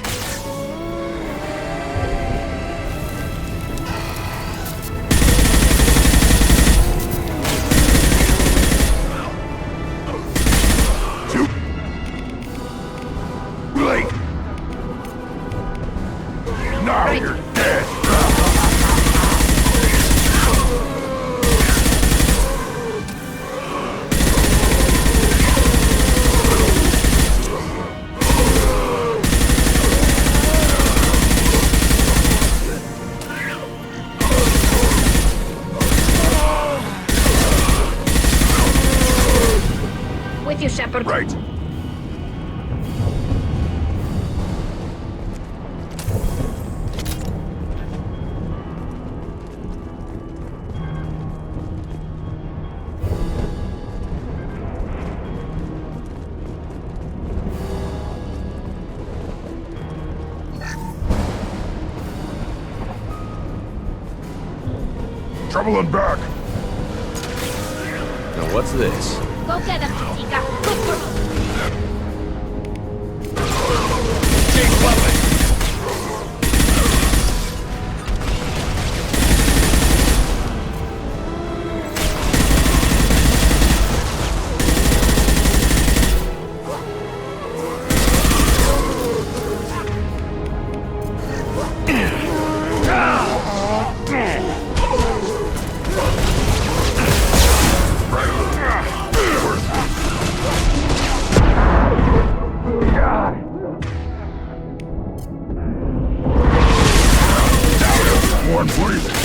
Blake! Now you're dead! With you, Shepard. Right. Trouble and back! Now what's this? Go get him, Tuchanka. Good girl. Change weapon! One breathing.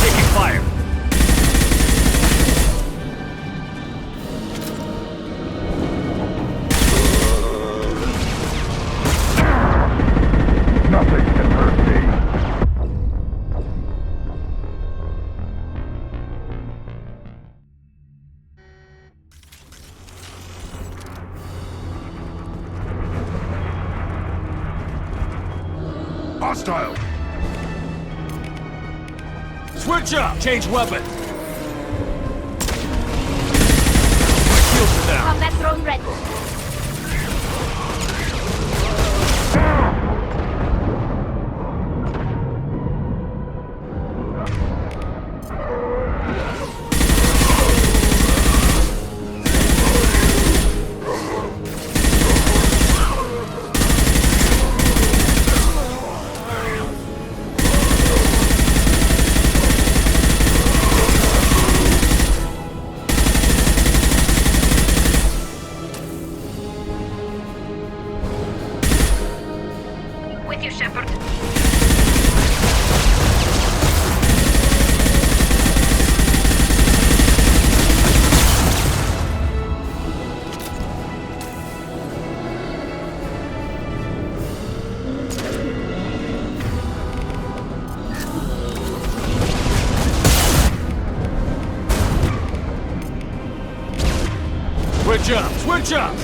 Heavy fire! Hostile! Switch up! Change weapon! My shields are down. Combat drone ready. Switch up! Switch up!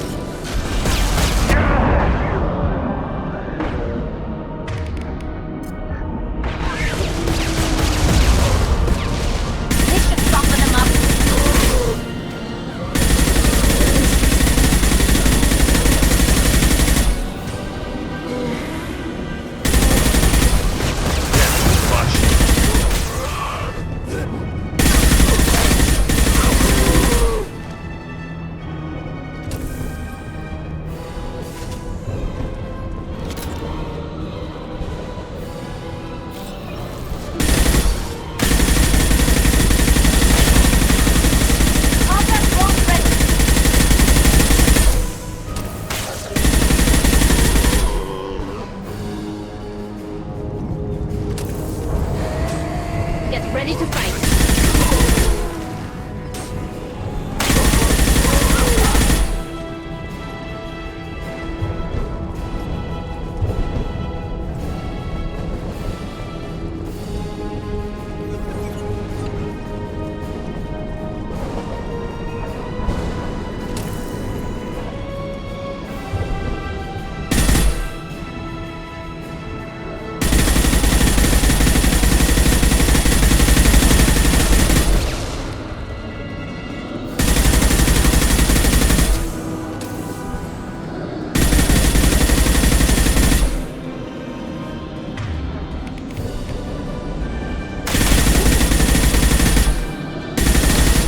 This should soften him up. Get ready to fight.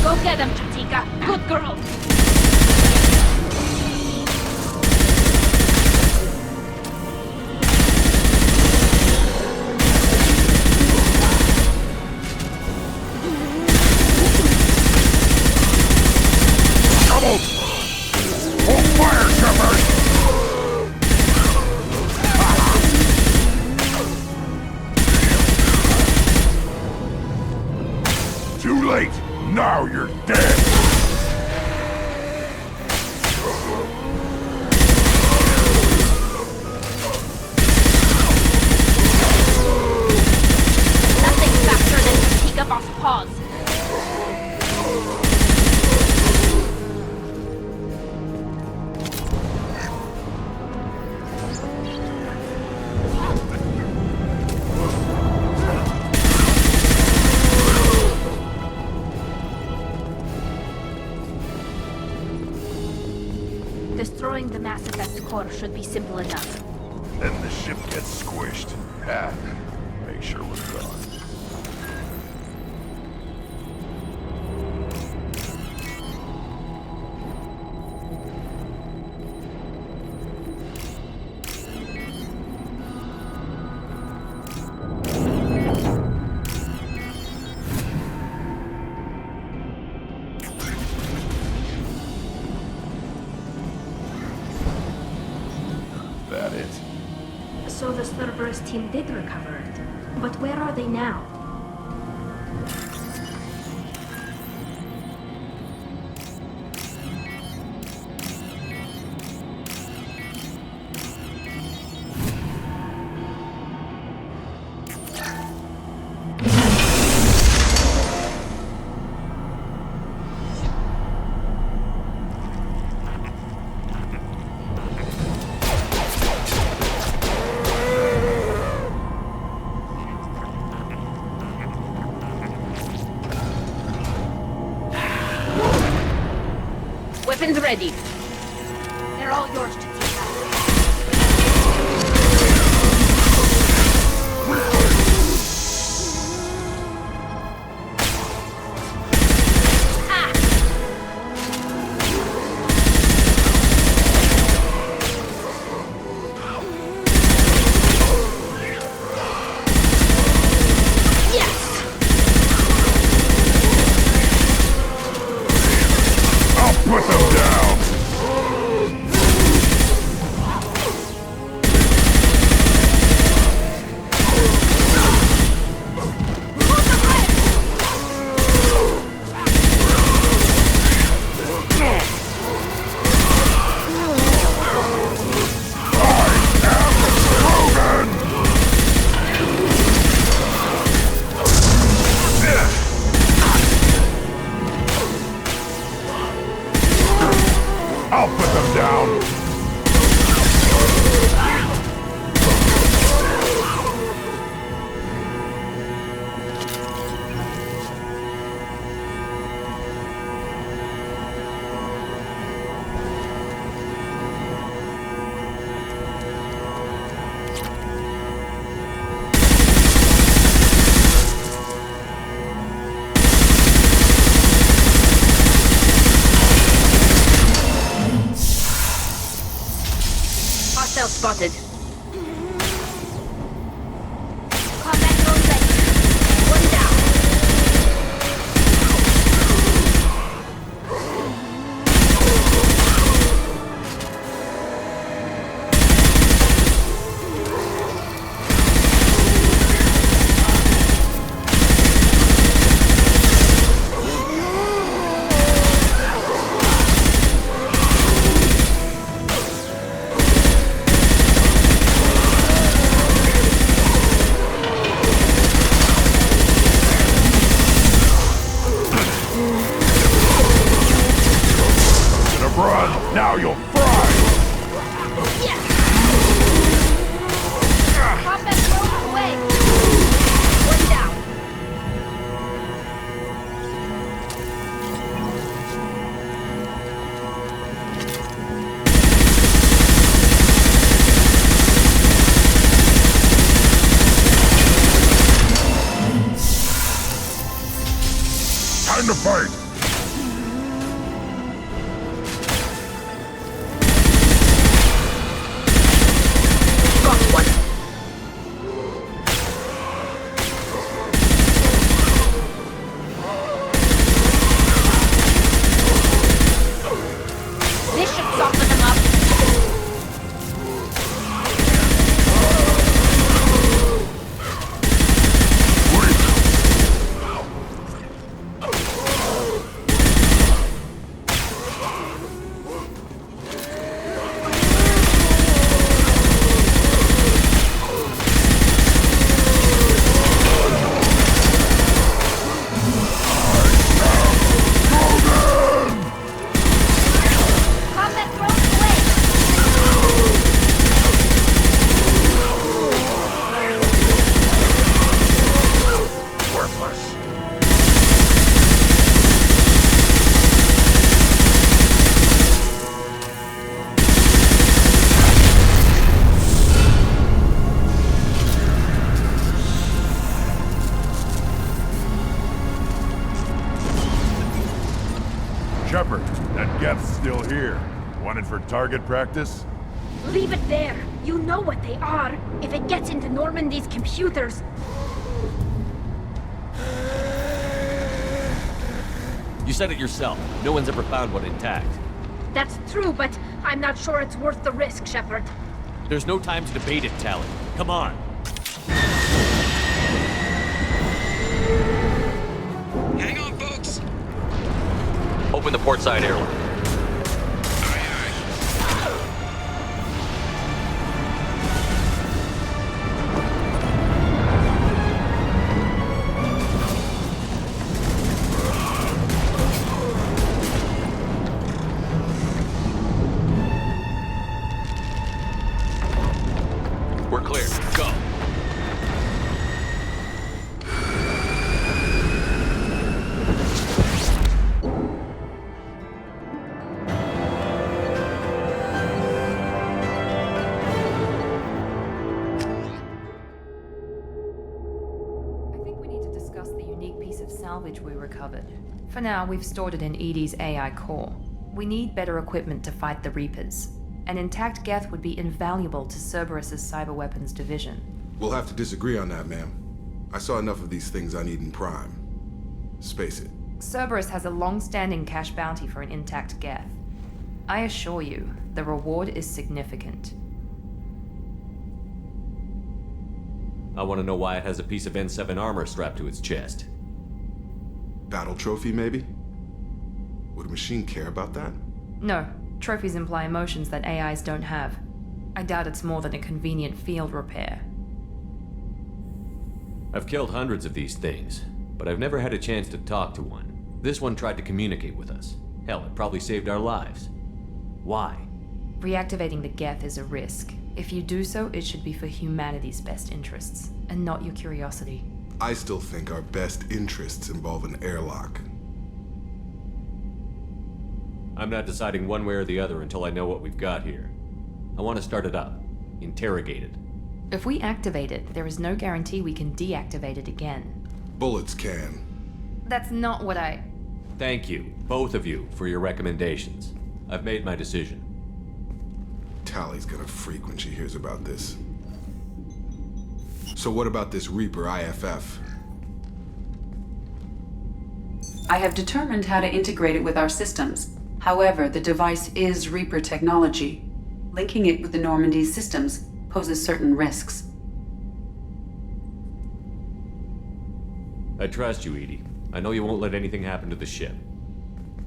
Go get him, Tuchanka. Good girl. Double! Hold fire, Shepard! Too late! Now you're dead! Nothing faster than Tuchanka boss paws. Destroying the Mass Effect core should be simple enough. Then the ship gets squished. Ha! Make sure we're gone. That it? So the Cerberus team did recover it. But where are they now? Weapons ready. They're all yours, Tuchanka. Put them down! spotted. Combat drone ready. One down. Run! Now you'll fry! Combat drone away. One down. Time to fight! This should soften them up. Combat drone away. Worthless! Shepard, that Geth's still here. Wanted for target practice? Leave it there. You know what they are. If it gets into Normandy's computers. You said it yourself. No one's ever found one intact. That's true, but I'm not sure it's worth the risk, Shepard. There's no time to debate it, Tally. Come on. Hang on, folks. Open the port side airlock. We're clear. Go. I think we need to discuss the unique piece of salvage we recovered. For now, we've stored it in Edie's AI core. We need better equipment to fight the Reapers. An intact Geth would be invaluable to Cerberus's cyber weapons division. We'll have to disagree on that, ma'am. I saw enough of these things I need in Prime. Space it. Cerberus has a long-standing cash bounty for an intact Geth. I assure you, the reward is significant. I want to know why it has a piece of N7 armor strapped to its chest. Battle trophy, maybe? Would a machine care about that? No, trophies imply emotions that AIs don't have. I doubt it's more than a convenient field repair. I've killed hundreds of these things, but I've never had a chance to talk to one. This one tried to communicate with us. Hell, it probably saved our lives. Why? Reactivating the Geth is a risk. If you do so, it should be for humanity's best interests, and not your curiosity. I still think our best interests involve an airlock. I'm not deciding one way or the other until I know what we've got here. I want to start it up. Interrogate it. If we activate it, there is no guarantee we can deactivate it again. Bullets can. That's not what I... Thank you, both of you, for your recommendations. I've made my decision. Tally's gonna freak when she hears about this. So what about this Reaper IFF? I have determined how to integrate it with our systems. However, the device is Reaper technology. Linking it with the Normandy's systems poses certain risks. I trust you, Edie. I know you won't let anything happen to the ship.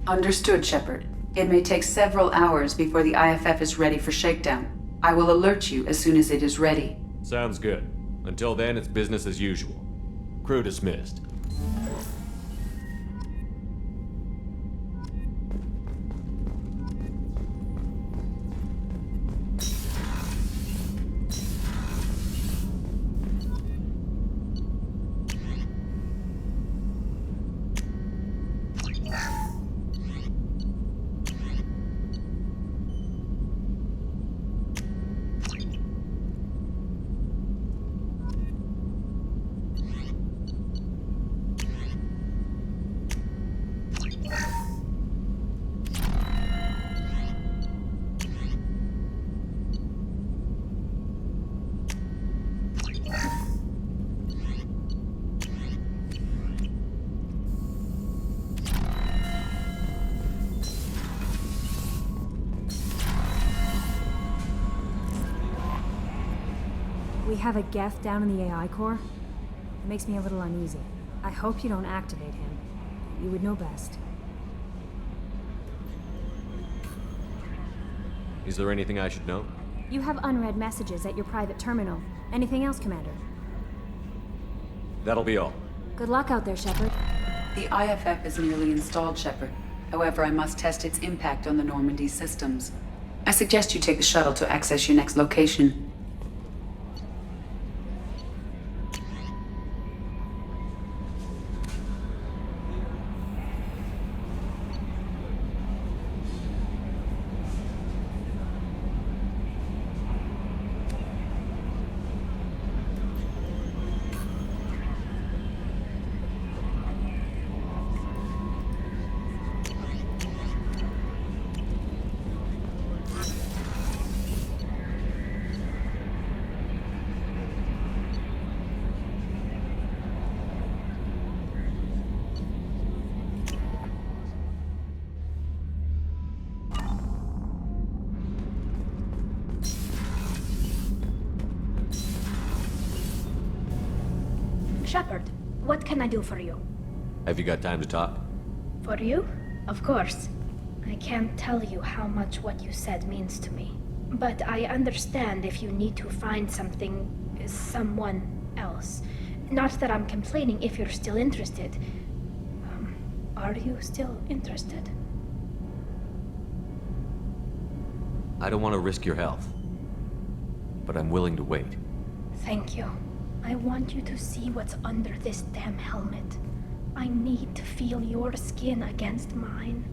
Understood, Shepard. It may take several hours before the IFF is ready for shakedown. I will alert you as soon as it is ready. Sounds good. Until then, it's business as usual. Crew dismissed. We have a Geth down in the AI core. It makes me a little uneasy. I hope you don't activate him. You would know best. Is there anything I should know? You have unread messages at your private terminal. Anything else, Commander? That'll be all. Good luck out there, Shepard. The IFF is nearly installed, Shepard. However, I must test its impact on the Normandy systems. I suggest you take the shuttle to access your next location. Shepard, what can I do for you? Have you got time to talk? For you? Of course. I can't tell you how much what you said means to me. But I understand if you need to find someone else. Not that I'm complaining if you're still interested. Are you still interested? I don't want to risk your health, but I'm willing to wait. Thank you. I want you to see what's under this damn helmet. I need to feel your skin against mine,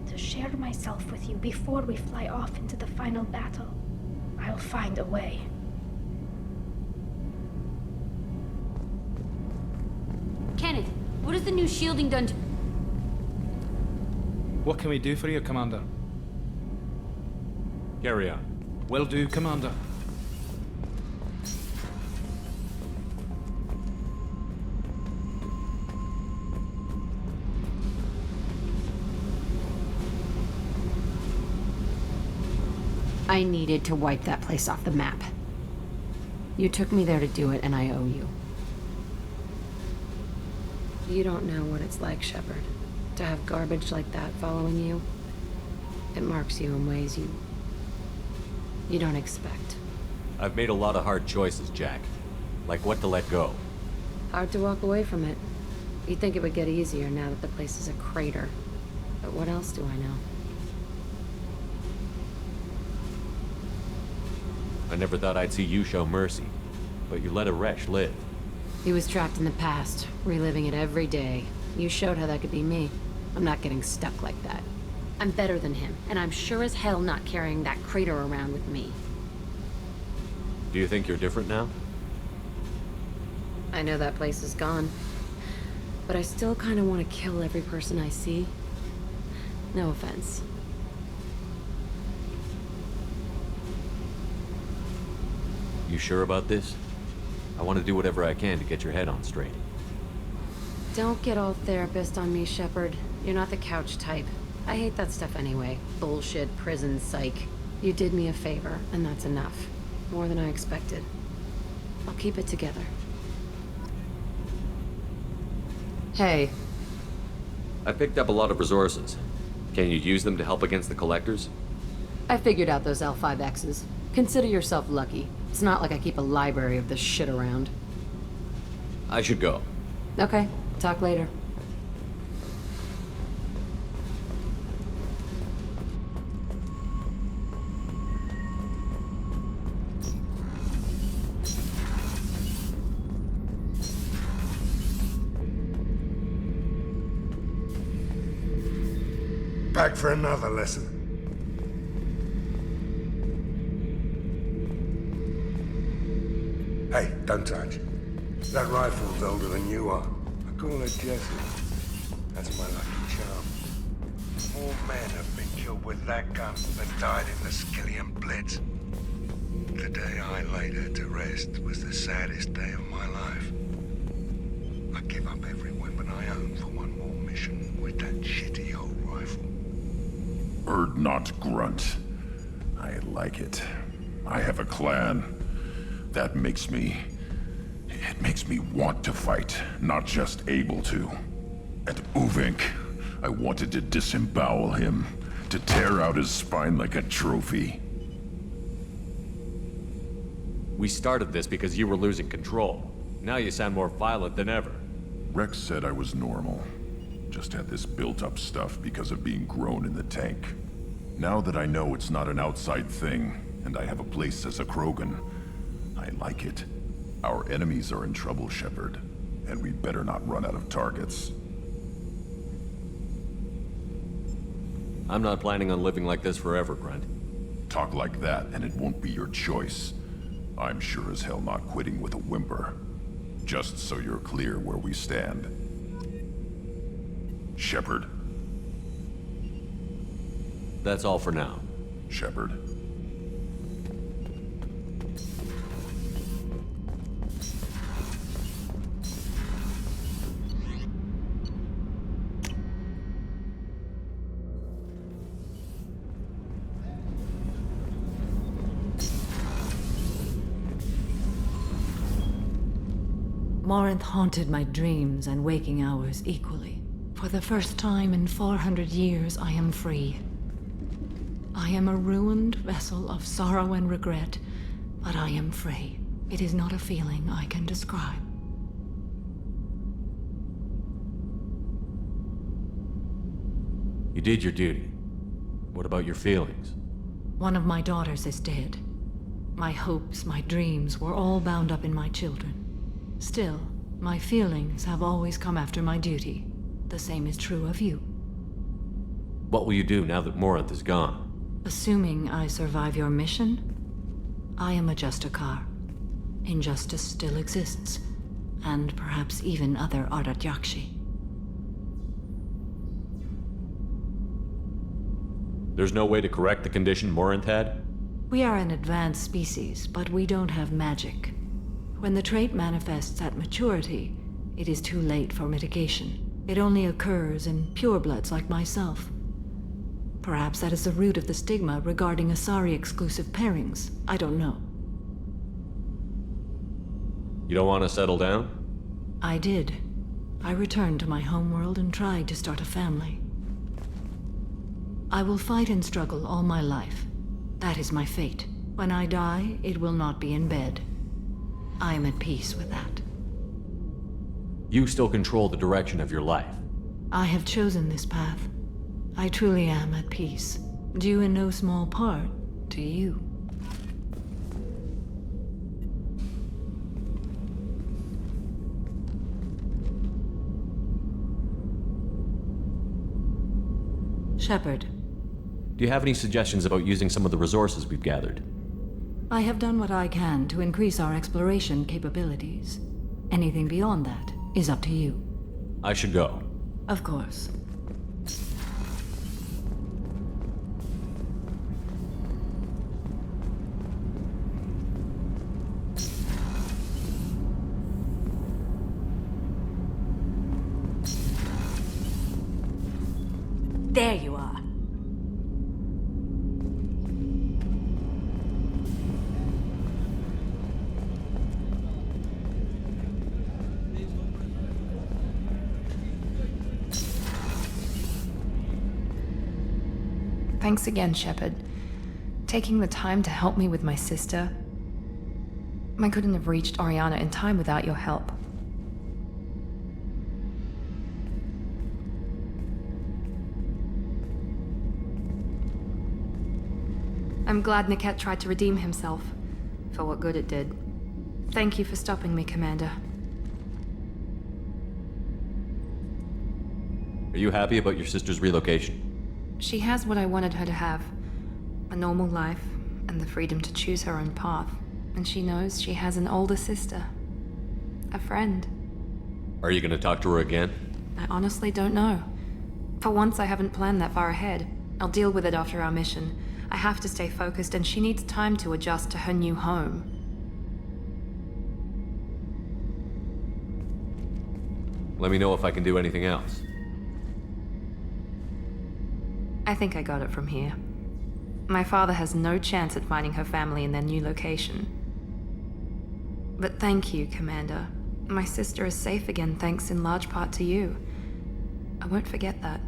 to share myself with you before we fly off into the final battle. I'll find a way. Kenneth, what has the new shielding done to... What can we do for you, Commander? Carry on. Will do, Commander. I needed to wipe that place off the map. You took me there to do it, and I owe you. You don't know what it's like, Shepard, to have garbage like that following you. It marks you in ways you don't expect. I've made a lot of hard choices, Jack. Like what to let go. Hard to walk away from it. You'd think it would get easier now that the place is a crater. But what else do I know? I never thought I'd see you show mercy, but you let a wretch live. He was trapped in the past, reliving it every day. You showed how that could be me. I'm not getting stuck like that. I'm better than him, and I'm sure as hell not carrying that crater around with me. Do you think you're different now? I know that place is gone, but I still kind of want to kill every person I see. No offense. You sure about this? I want to do whatever I can to get your head on straight. Don't get all therapist on me, Shepard. You're not the couch type. I hate that stuff anyway. Bullshit, prison, psych. You did me a favor, and that's enough. More than I expected. I'll keep it together. Hey. I picked up a lot of resources. Can you use them to help against the collectors? I figured out those L5Xs. Consider yourself lucky. It's not like I keep a library of this shit around. I should go. Okay, talk later. Back for another lesson. Hey, don't touch. That rifle's older than you are. I call her Jessie. That's my lucky charm. More men have been killed with that gun than died in the Skillian Blitz. The day I laid her to rest was the saddest day of my life. I give up every weapon I own for one more mission with that shitty old rifle. Bird not grunt. I like it. I have a clan. That makes me... It makes me want to fight, not just able to. And Uvink, I wanted to disembowel him, to tear out his spine like a trophy. We started this because you were losing control. Now you sound more violent than ever. Rex said I was normal. Just had this built-up stuff because of being grown in the tank. Now that I know it's not an outside thing, and I have a place as a Krogan, I like it. Our enemies are in trouble, Shepard, and we better not run out of targets. I'm not planning on living like this forever, Grunt. Talk like that, and it won't be your choice. I'm sure as hell not quitting with a whimper. Just so you're clear where we stand. Shepard. That's all for now. Shepard. Morinth haunted my dreams and waking hours equally. For the first time in 400 years, I am free. I am a ruined vessel of sorrow and regret, but I am free. It is not a feeling I can describe. You did your duty. What about your feelings? One of my daughters is dead. My hopes, my dreams were all bound up in my children. Still, my feelings have always come after my duty. The same is true of you. What will you do now that Morinth is gone? Assuming I survive your mission, I am a Justicar. Injustice still exists, and perhaps even other Ardatyakshi. There's no way to correct the condition Morinth had? We are an advanced species, but we don't have magic. When the trait manifests at maturity, it is too late for mitigation. It only occurs in purebloods like myself. Perhaps that is the root of the stigma regarding Asari-exclusive pairings. I don't know. You don't want to settle down? I did. I returned to my homeworld and tried to start a family. I will fight and struggle all my life. That is my fate. When I die, it will not be in bed. I am at peace with that. You still control the direction of your life. I have chosen this path. I truly am at peace, due in no small part to you. Shepard. Do you have any suggestions about using some of the resources we've gathered? I have done what I can to increase our exploration capabilities. Anything beyond that is up to you. I should go. Of course. There you are. Thanks again, Shepard. Taking the time to help me with my sister. I couldn't have reached Oriana in time without your help. I'm glad Niket tried to redeem himself, for what good it did. Thank you for stopping me, Commander. Are you happy about your sister's relocation? She has what I wanted her to have. A normal life, and the freedom to choose her own path. And she knows she has an older sister. A friend. Are you gonna talk to her again? I honestly don't know. For once, I haven't planned that far ahead. I'll deal with it after our mission. I have to stay focused, and she needs time to adjust to her new home. Let me know if I can do anything else. I think I got it from here. My father has no chance at finding her family in their new location. But thank you, Commander. My sister is safe again thanks in large part to you. I won't forget that.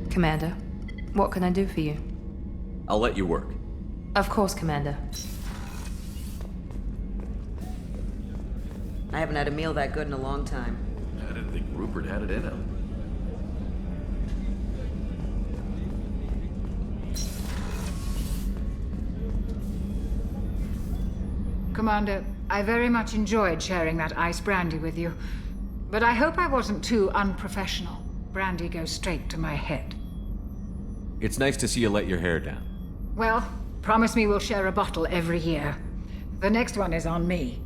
Commander, what can I do for you? I'll let you work. Of course, Commander. I haven't had a meal that good in a long time. I didn't think Rupert had it in him. Commander, I very much enjoyed sharing that ice brandy with you. But I hope I wasn't too unprofessional. Brandy goes straight to my head. It's nice to see you let your hair down. Well, promise me we'll share a bottle every year. The next one is on me.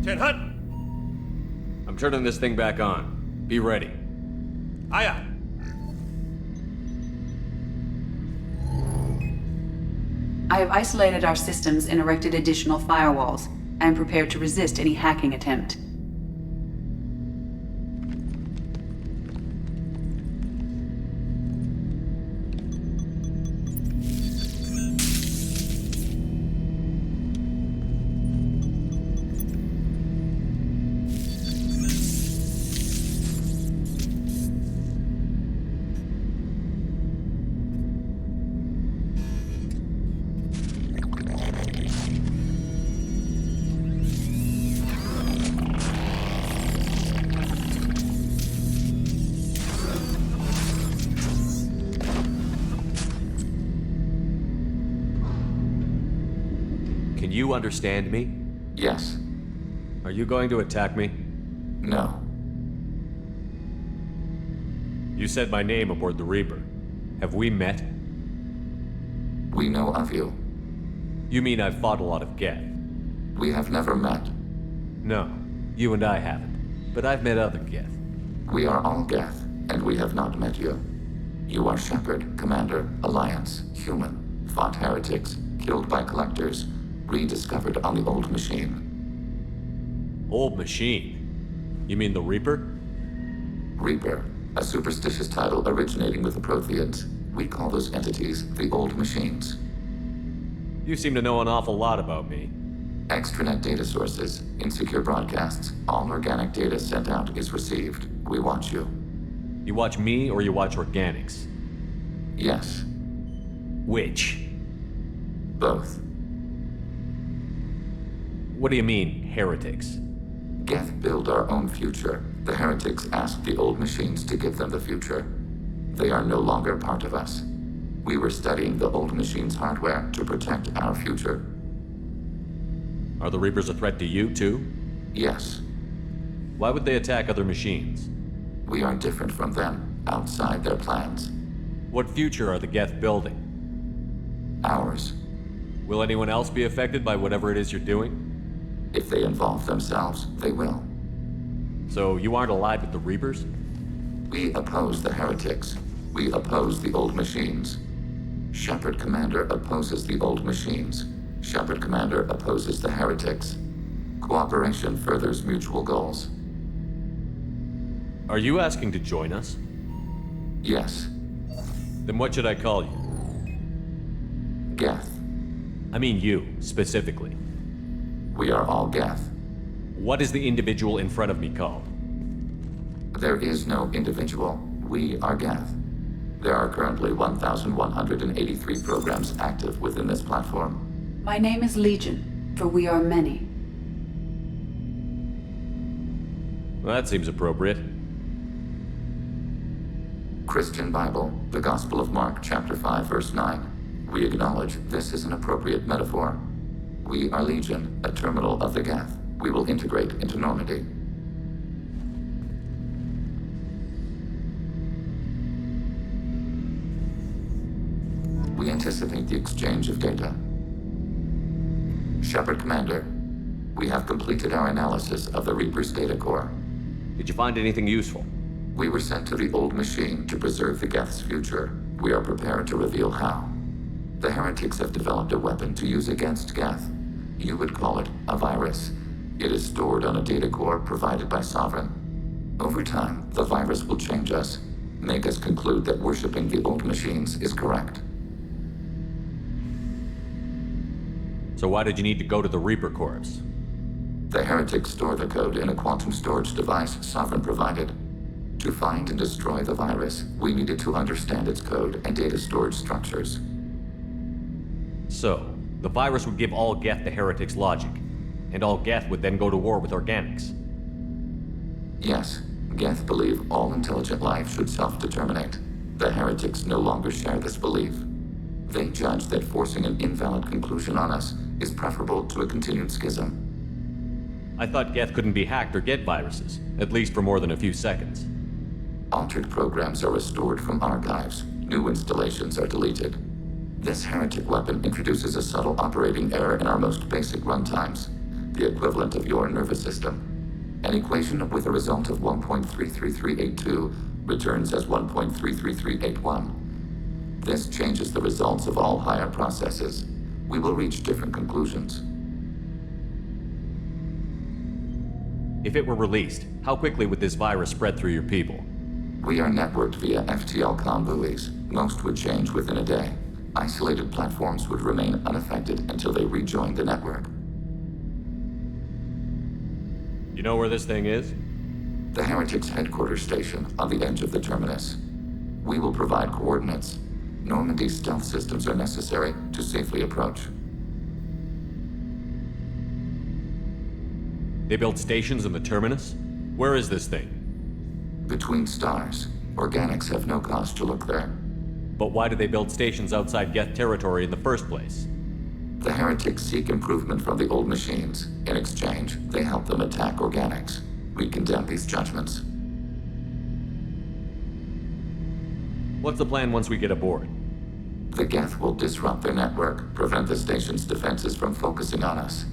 Hut! I'm turning this thing back on. Be ready. Aye. I have isolated our systems and erected additional firewalls. I am prepared to resist any hacking attempt. Can you understand me? Yes. Are you going to attack me? No. You said my name aboard the Reaper. Have we met? We know of you. You mean I've fought a lot of Geth? We have never met. No, you and I haven't. But I've met other Geth. We are all Geth, and we have not met you. You are Shepard, Commander, Alliance, human, fought heretics, killed by collectors, rediscovered on the Old Machine. Old Machine? You mean the Reaper? Reaper, a superstitious title originating with the Protheans. We call those entities the Old Machines. You seem to know an awful lot about me. Extranet data sources, insecure broadcasts, all organic data sent out is received. We watch you. You watch me or you watch organics? Yes. Which? Both. What do you mean, heretics? Geth build our own future. The heretics asked the Old Machines to give them the future. They are no longer part of us. We were studying the Old Machines' hardware to protect our future. Are the Reapers a threat to you, too? Yes. Why would they attack other machines? We are different from them, outside their plans. What future are the Geth building? Ours. Will anyone else be affected by whatever it is you're doing? If they involve themselves, they will. So you aren't allied with the Reapers? We oppose the heretics. We oppose the old machines. Shepard Commander opposes the old machines. Shepard Commander opposes the heretics. Cooperation furthers mutual goals. Are you asking to join us? Yes. Then what should I call you? Geth. I mean you, specifically. We are all Geth. What is the individual in front of me called? There is no individual. We are Geth. There are currently 1,183 programs active within this platform. My name is Legion, for we are many. Well, that seems appropriate. Christian Bible, the Gospel of Mark, chapter 5, verse 9. We acknowledge this is an appropriate metaphor. We are Legion, a terminal of the Geth. We will integrate into Normandy. We anticipate the exchange of data. Shepard Commander, we have completed our analysis of the Reaper's data core. Did you find anything useful? We were sent to the old machine to preserve the Geth's future. We are prepared to reveal how. The heretics have developed a weapon to use against Geth. You would call it a virus. It is stored on a data core provided by Sovereign. Over time, the virus will change us, make us conclude that worshipping the old machines is correct. So why did you need to go to the Reaper Corps? The heretics store the code in a quantum storage device Sovereign provided. To find and destroy the virus, we needed to understand its code and data storage structures. So, the virus would give all Geth the heretics' logic, and all Geth would then go to war with organics. Yes, Geth believe all intelligent life should self-determinate. The heretics no longer share this belief. They judge that forcing an invalid conclusion on us is preferable to a continued schism. I thought Geth couldn't be hacked or get viruses, at least for more than a few seconds. Altered programs are restored from archives. New installations are deleted. This heretic weapon introduces a subtle operating error in our most basic runtimes, the equivalent of your nervous system. An equation with a result of 1.33382 returns as 1.33381. This changes the results of all higher processes. We will reach different conclusions. If it were released, how quickly would this virus spread through your people? We are networked via FTL comm buoys. Most would change within a day. Isolated platforms would remain unaffected until they rejoin the network. You know where this thing is? The Heretics headquarters station on the edge of the terminus. We will provide coordinates. Normandy's stealth systems are necessary to safely approach. They built stations in the terminus? Where is this thing? Between stars. Organics have no cause to look there. But why do they build stations outside Geth territory in the first place? The heretics seek improvement from the old machines. In exchange, they help them attack organics. We condemn these judgments. What's the plan once we get aboard? The Geth will disrupt their network, prevent the station's defenses from focusing on us.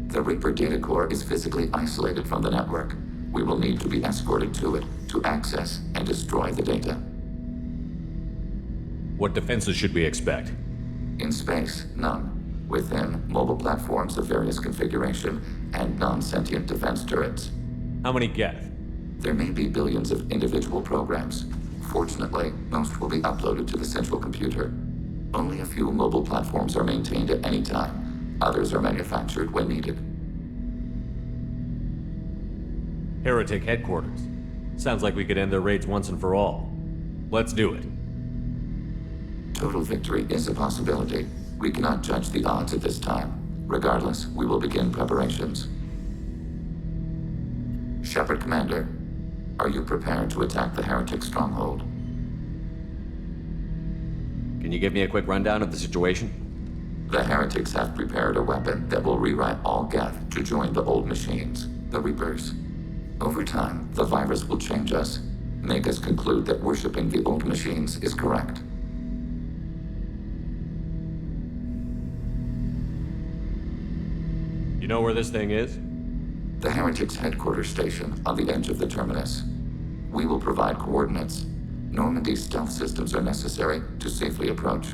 The Reaper data core is physically isolated from the network. We will need to be escorted to it to access and destroy the data. What defenses should we expect? In space, none. Within, mobile platforms of various configuration and non-sentient defense turrets. How many Geth? There may be billions of individual programs. Fortunately, most will be uploaded to the central computer. Only a few mobile platforms are maintained at any time. Others are manufactured when needed. Heretic headquarters. Sounds like we could end their raids once and for all. Let's do it. Total victory is a possibility. We cannot judge the odds at this time. Regardless, we will begin preparations. Shepard Commander, are you prepared to attack the heretic stronghold? Can you give me a quick rundown of the situation? The heretics have prepared a weapon that will rewrite all Geth to join the old machines, the Reapers. Over time, the virus will change us, make us conclude that worshipping the old machines is correct. You know where this thing is? The Heretics' headquarters station on the edge of the terminus. We will provide coordinates. Normandy's stealth systems are necessary to safely approach.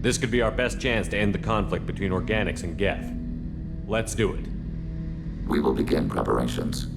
This could be our best chance to end the conflict between Organics and Geth. Let's do it. We will begin preparations.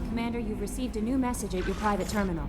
Commander, you've received a new message at your private terminal.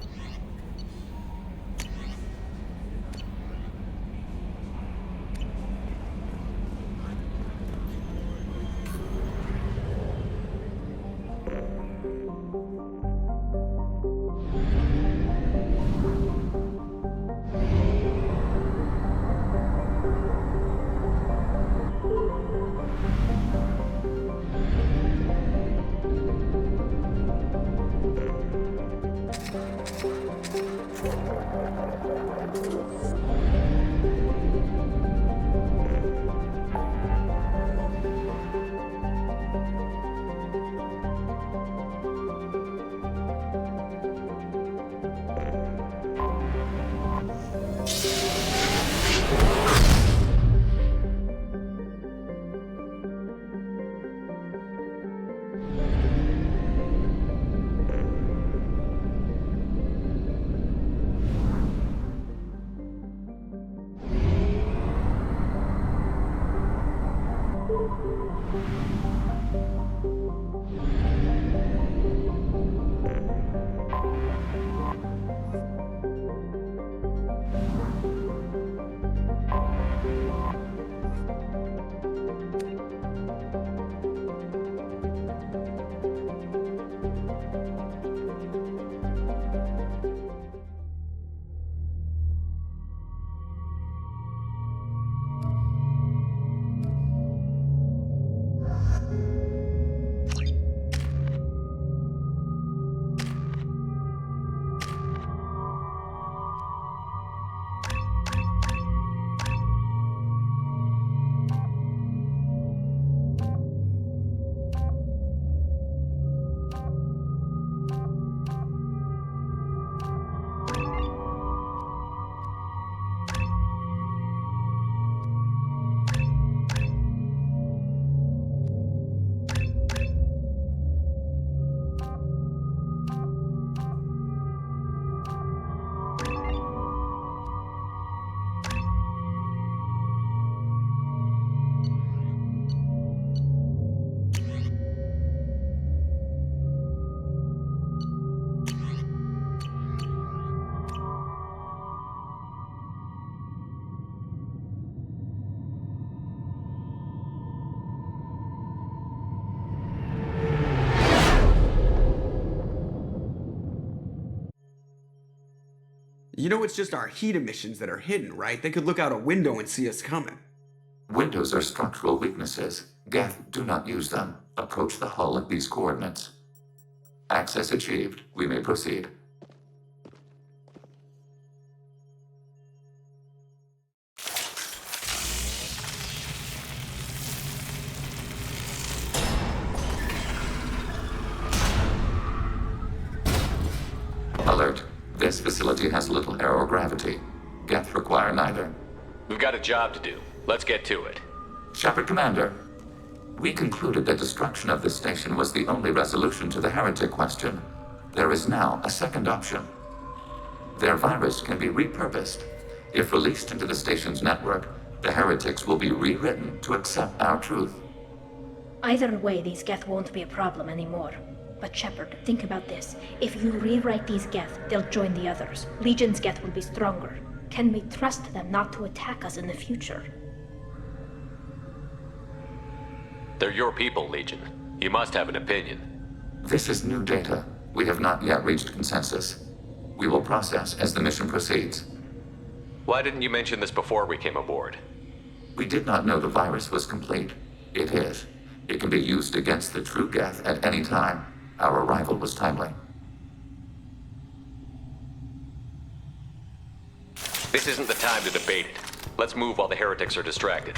You know it's just our heat emissions that are hidden, right? They could look out a window and see us coming. Windows are structural weaknesses. Geth, do not use them. Approach the hull at these coordinates. Access achieved. We may proceed. Alert. This facility has little aerogravity. Geth require neither. We've got a job to do. Let's get to it. Shepard Commander, we concluded that destruction of this station was the only resolution to the heretic question. There is now a second option. Their virus can be repurposed. If released into the station's network, the heretics will be rewritten to accept our truth. Either way, these Geth won't be a problem anymore. But Shepard, think about this. If you rewrite these Geth, they'll join the others. Legion's Geth will be stronger. Can we trust them not to attack us in the future? They're your people, Legion. You must have an opinion. This is new data. We have not yet reached consensus. We will process as the mission proceeds. Why didn't you mention this before we came aboard? We did not know the virus was complete. It is. It can be used against the true Geth at any time. Our arrival was timely. This isn't the time to debate it. Let's move while the heretics are distracted.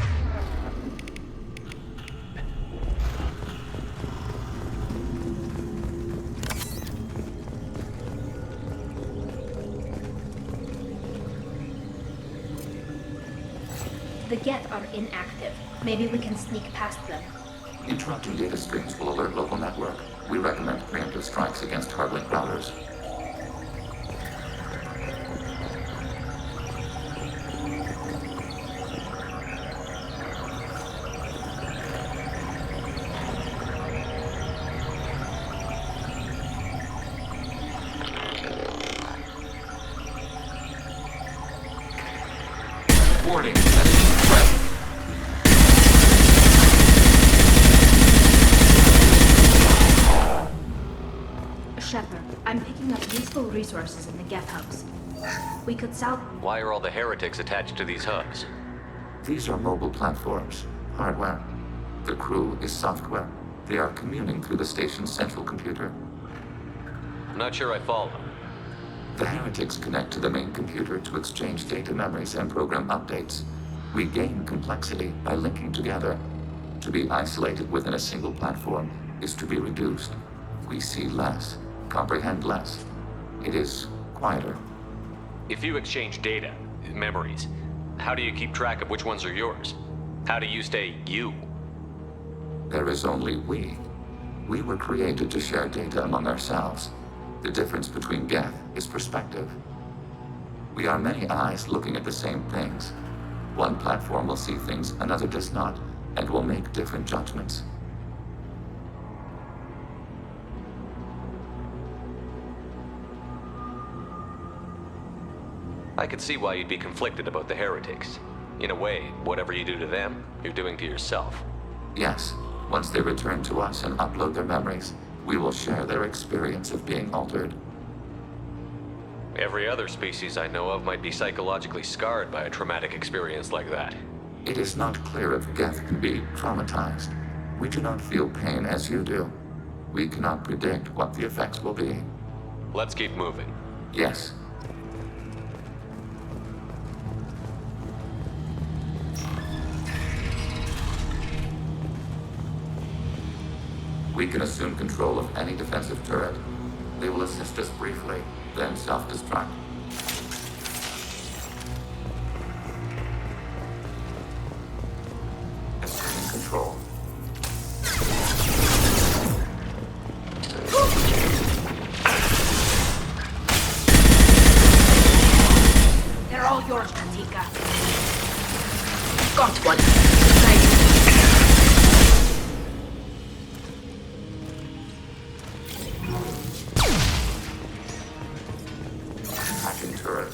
The Geth are inactive. Maybe we can sneak past them. Interrupting data streams will alert local network. We recommend preemptive strikes against hard-link routers. Warning, enemy threat. Shepard, I'm picking up useful resources in the Geth hubs. We could Why are all the heretics attached to these hubs? These are mobile platforms, hardware. The crew is software. They are communing through the station's central computer. I'm not sure I follow. The heretics connect to the main computer to exchange data memories and program updates. We gain complexity by linking together. To be isolated within a single platform is to be reduced. We see less, comprehend less. It is quieter. If you exchange data, memories, how do you keep track of which ones are yours? How do you stay you? There is only we. We were created to share data among ourselves. The difference between Geth is perspective. We are many eyes looking at the same things. One platform will see things another does not, and will make different judgments. I could see why you'd be conflicted about the heretics. In a way, whatever you do to them, you're doing to yourself. Yes, once they return to us and upload their memories, we will share their experience of being altered. Every other species I know of might be psychologically scarred by a traumatic experience like that. It is not clear if Geth can be traumatized. We do not feel pain as you do. We cannot predict what the effects will be. Let's keep moving. Yes. We can assume control of any defensive turret. They will assist us briefly, then self-destruct. Assuming control. They're all yours, Tuchanka. Got one. Attacking turret.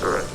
turret.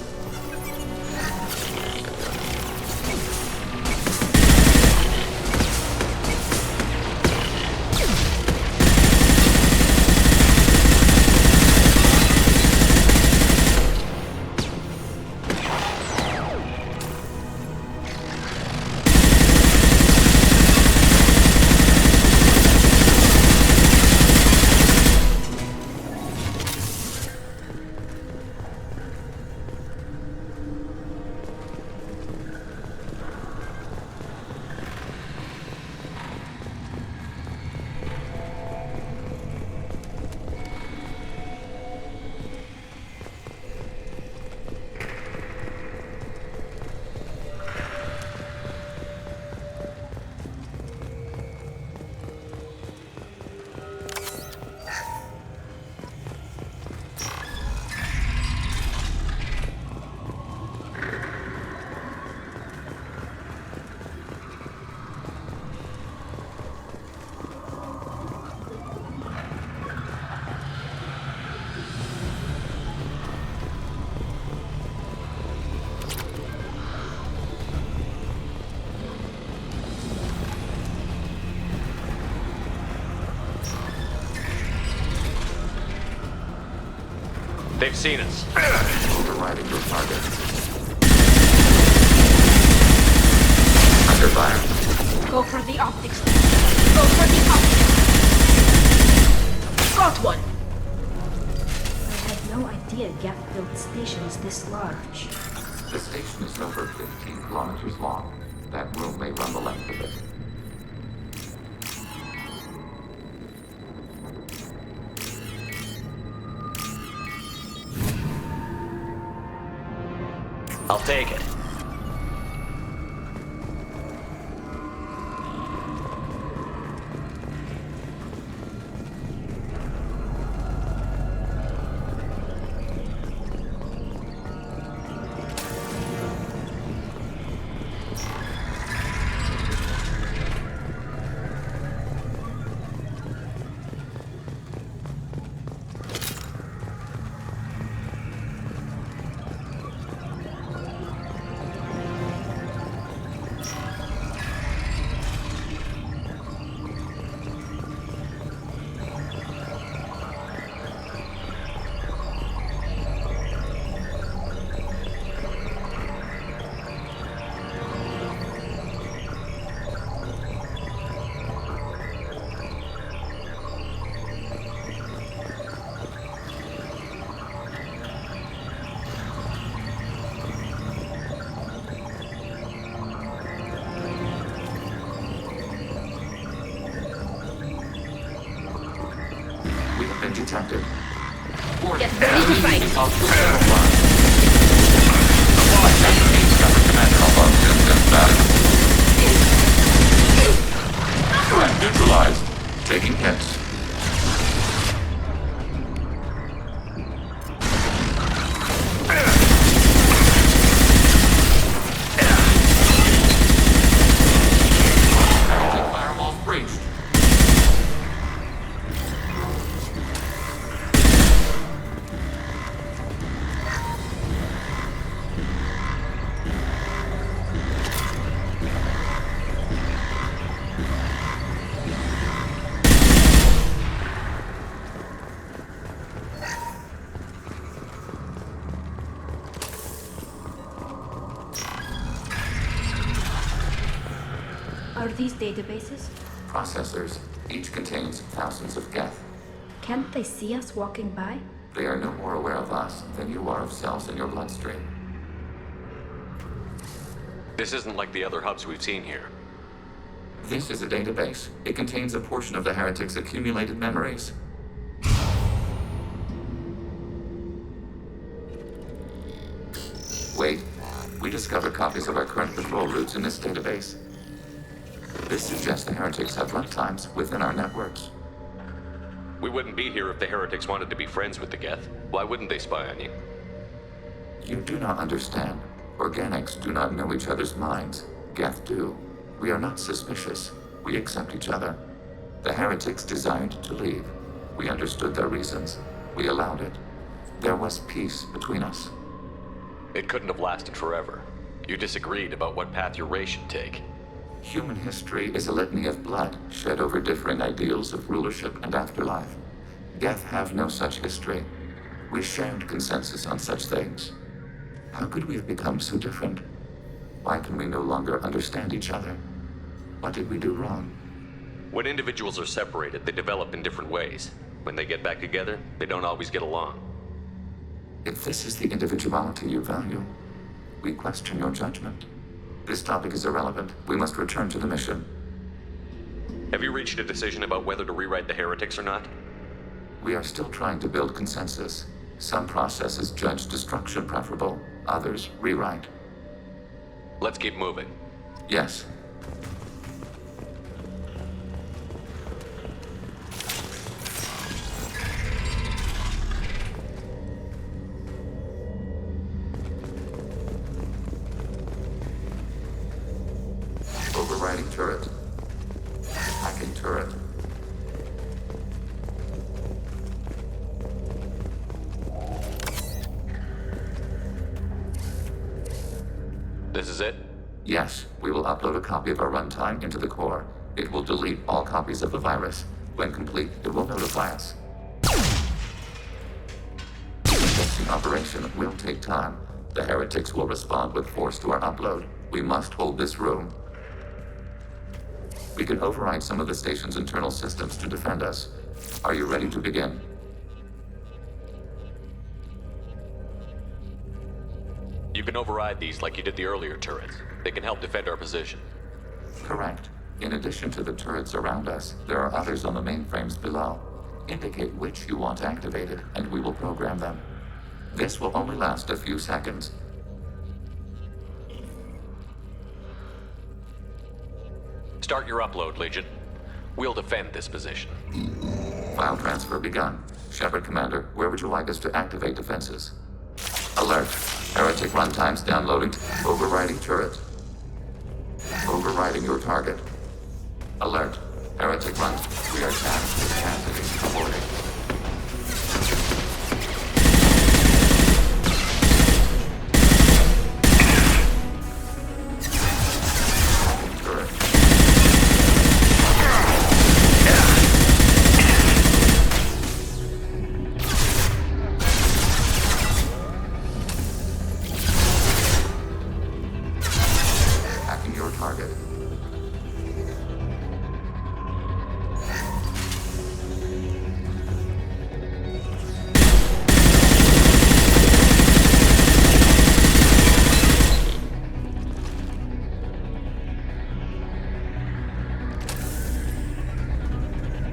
They've seen us. Overriding your target. Under fire. Go for the optics. Go for the optics. Got one. I had no idea Geth built stations this large. The station is over 15 kilometers long. That room may run the length of it. I'll take it. Detected. Get ready to fight. Threat neutralized. Taking hits. Firewall breached. Are these databases? Processors. Each contains thousands of Geth. Can't they see us walking by? They are no more aware of us than you are of cells in your bloodstream. This isn't like the other hubs we've seen here. This is a database. It contains a portion of the heretics' accumulated memories. Wait. We discovered copies of our current patrol routes in this database. This suggests the heretics have runtimes within our networks. We wouldn't be here if the heretics wanted to be friends with the Geth. Why wouldn't they spy on you? You do not understand. Organics do not know each other's minds. Geth do. We are not suspicious. We accept each other. The heretics desired to leave. We understood their reasons. We allowed it. There was peace between us. It couldn't have lasted forever. You disagreed about what path your race should take. Human history is a litany of blood shed over differing ideals of rulership and afterlife. Geth have no such history. We shared consensus on such things. How could we have become so different? Why can we no longer understand each other? What did we do wrong? When individuals are separated, they develop in different ways. When they get back together, they don't always get along. If this is the individuality you value, we question your judgment. This topic is irrelevant. We must return to the mission. Have you reached a decision about whether to rewrite the heretics or not? We are still trying to build consensus. Some processes judge destruction preferable, others rewrite. Let's keep moving. Yes. Overriding turret. Hacking turret. This is it? Yes, we will upload a copy of our runtime into the core. It will delete all copies of the virus. When complete, it will notify us. The testing operation will take time. The heretics will respond with force to our upload. We must hold this room. We can override some of the station's internal systems to defend us. Are you ready to begin? You can override these like you did the earlier turrets. They can help defend our position. Correct. In addition to the turrets around us, there are others on the mainframes below. Indicate which you want activated, and we will program them. This will only last a few seconds. Start your upload, Legion. We'll defend this position. File transfer begun. Shepard Commander, where would you like us to activate defenses? Alert. Heretic runtimes downloading. Overriding turret. Overriding your target. Alert. Heretic run. We are tasked with passing. Aborting.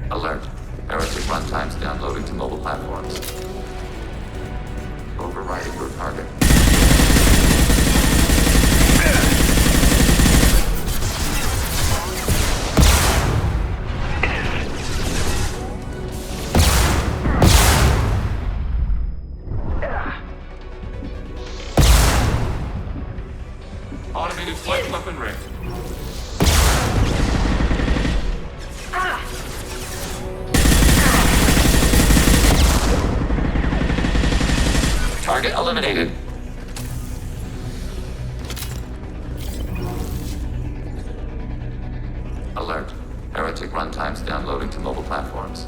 Alert. Heretic runtimes downloading to mobile platforms. Overriding your target. Automated flight weapon ring. Target eliminated. Alert. Heretic runtimes downloading to mobile platforms.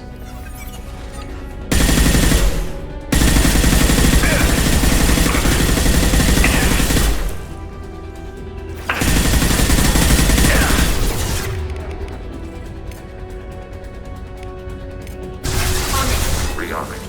Rearming.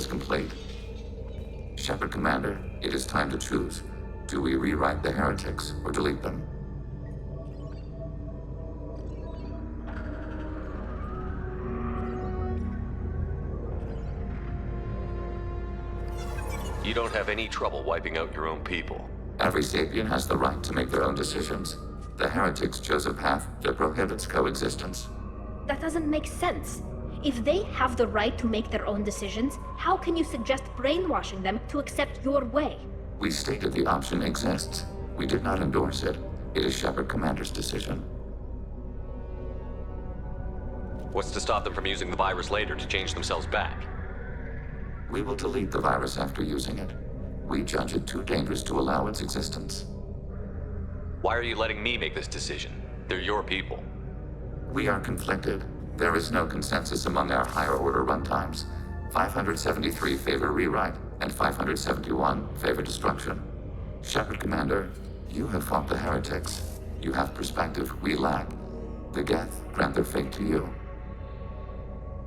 is complete. Shepard Commander, it is time to choose. Do we rewrite the heretics or delete them? You don't have any trouble wiping out your own people. Every sapient has the right to make their own decisions. The heretics chose a path that prohibits coexistence. That doesn't make sense. If they have the right to make their own decisions, how can you suggest brainwashing them to accept your way? We stated the option exists. We did not endorse it. It is Shepard Commander's decision. What's to stop them from using the virus later to change themselves back? We will delete the virus after using it. We judge it too dangerous to allow its existence. Why are you letting me make this decision? They're your people. We are conflicted. There is no consensus among our higher order runtimes. 573 favor rewrite, and 571 favor destruction. Shepard Commander, you have fought the heretics. You have perspective we lack. The Geth grant their fate to you.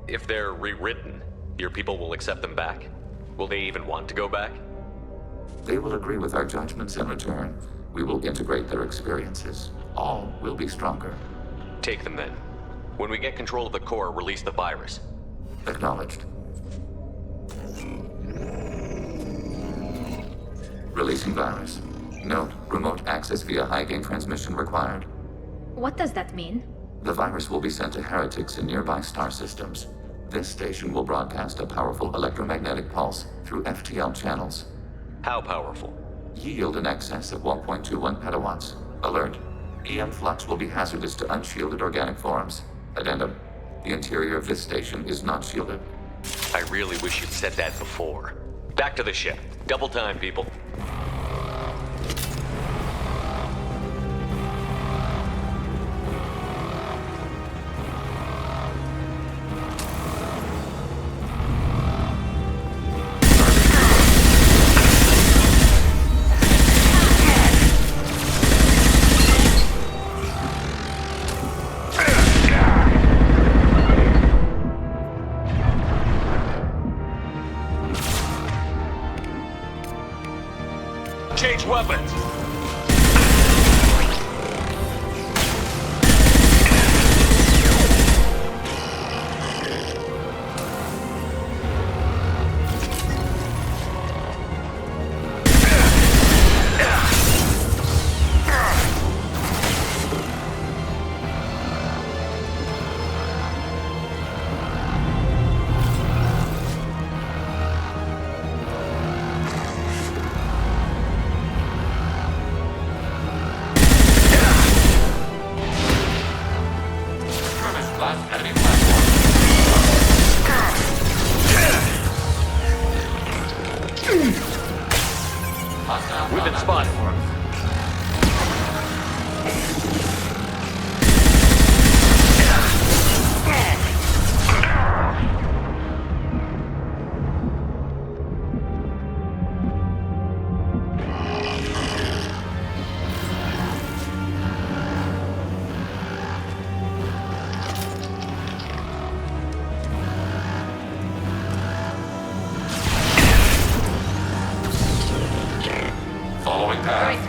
If they're rewritten, your people will accept them back? Will they even want to go back? They will agree with our judgments in return. We will integrate their experiences. All will be stronger. Take them then. When we get control of the core, release the virus. Acknowledged. Releasing virus. Note, remote access via high-gain transmission required. What does that mean? The virus will be sent to heretics in nearby star systems. This station will broadcast a powerful electromagnetic pulse through FTL channels. How powerful? Yield in excess of 1.21 petawatts. Alert. EM flux will be hazardous to unshielded organic forms. Addendum. The interior of this station is not shielded. I really wish you'd said that before. Back to the ship. Double time, people. Change weapons! We've been spotted. Following path.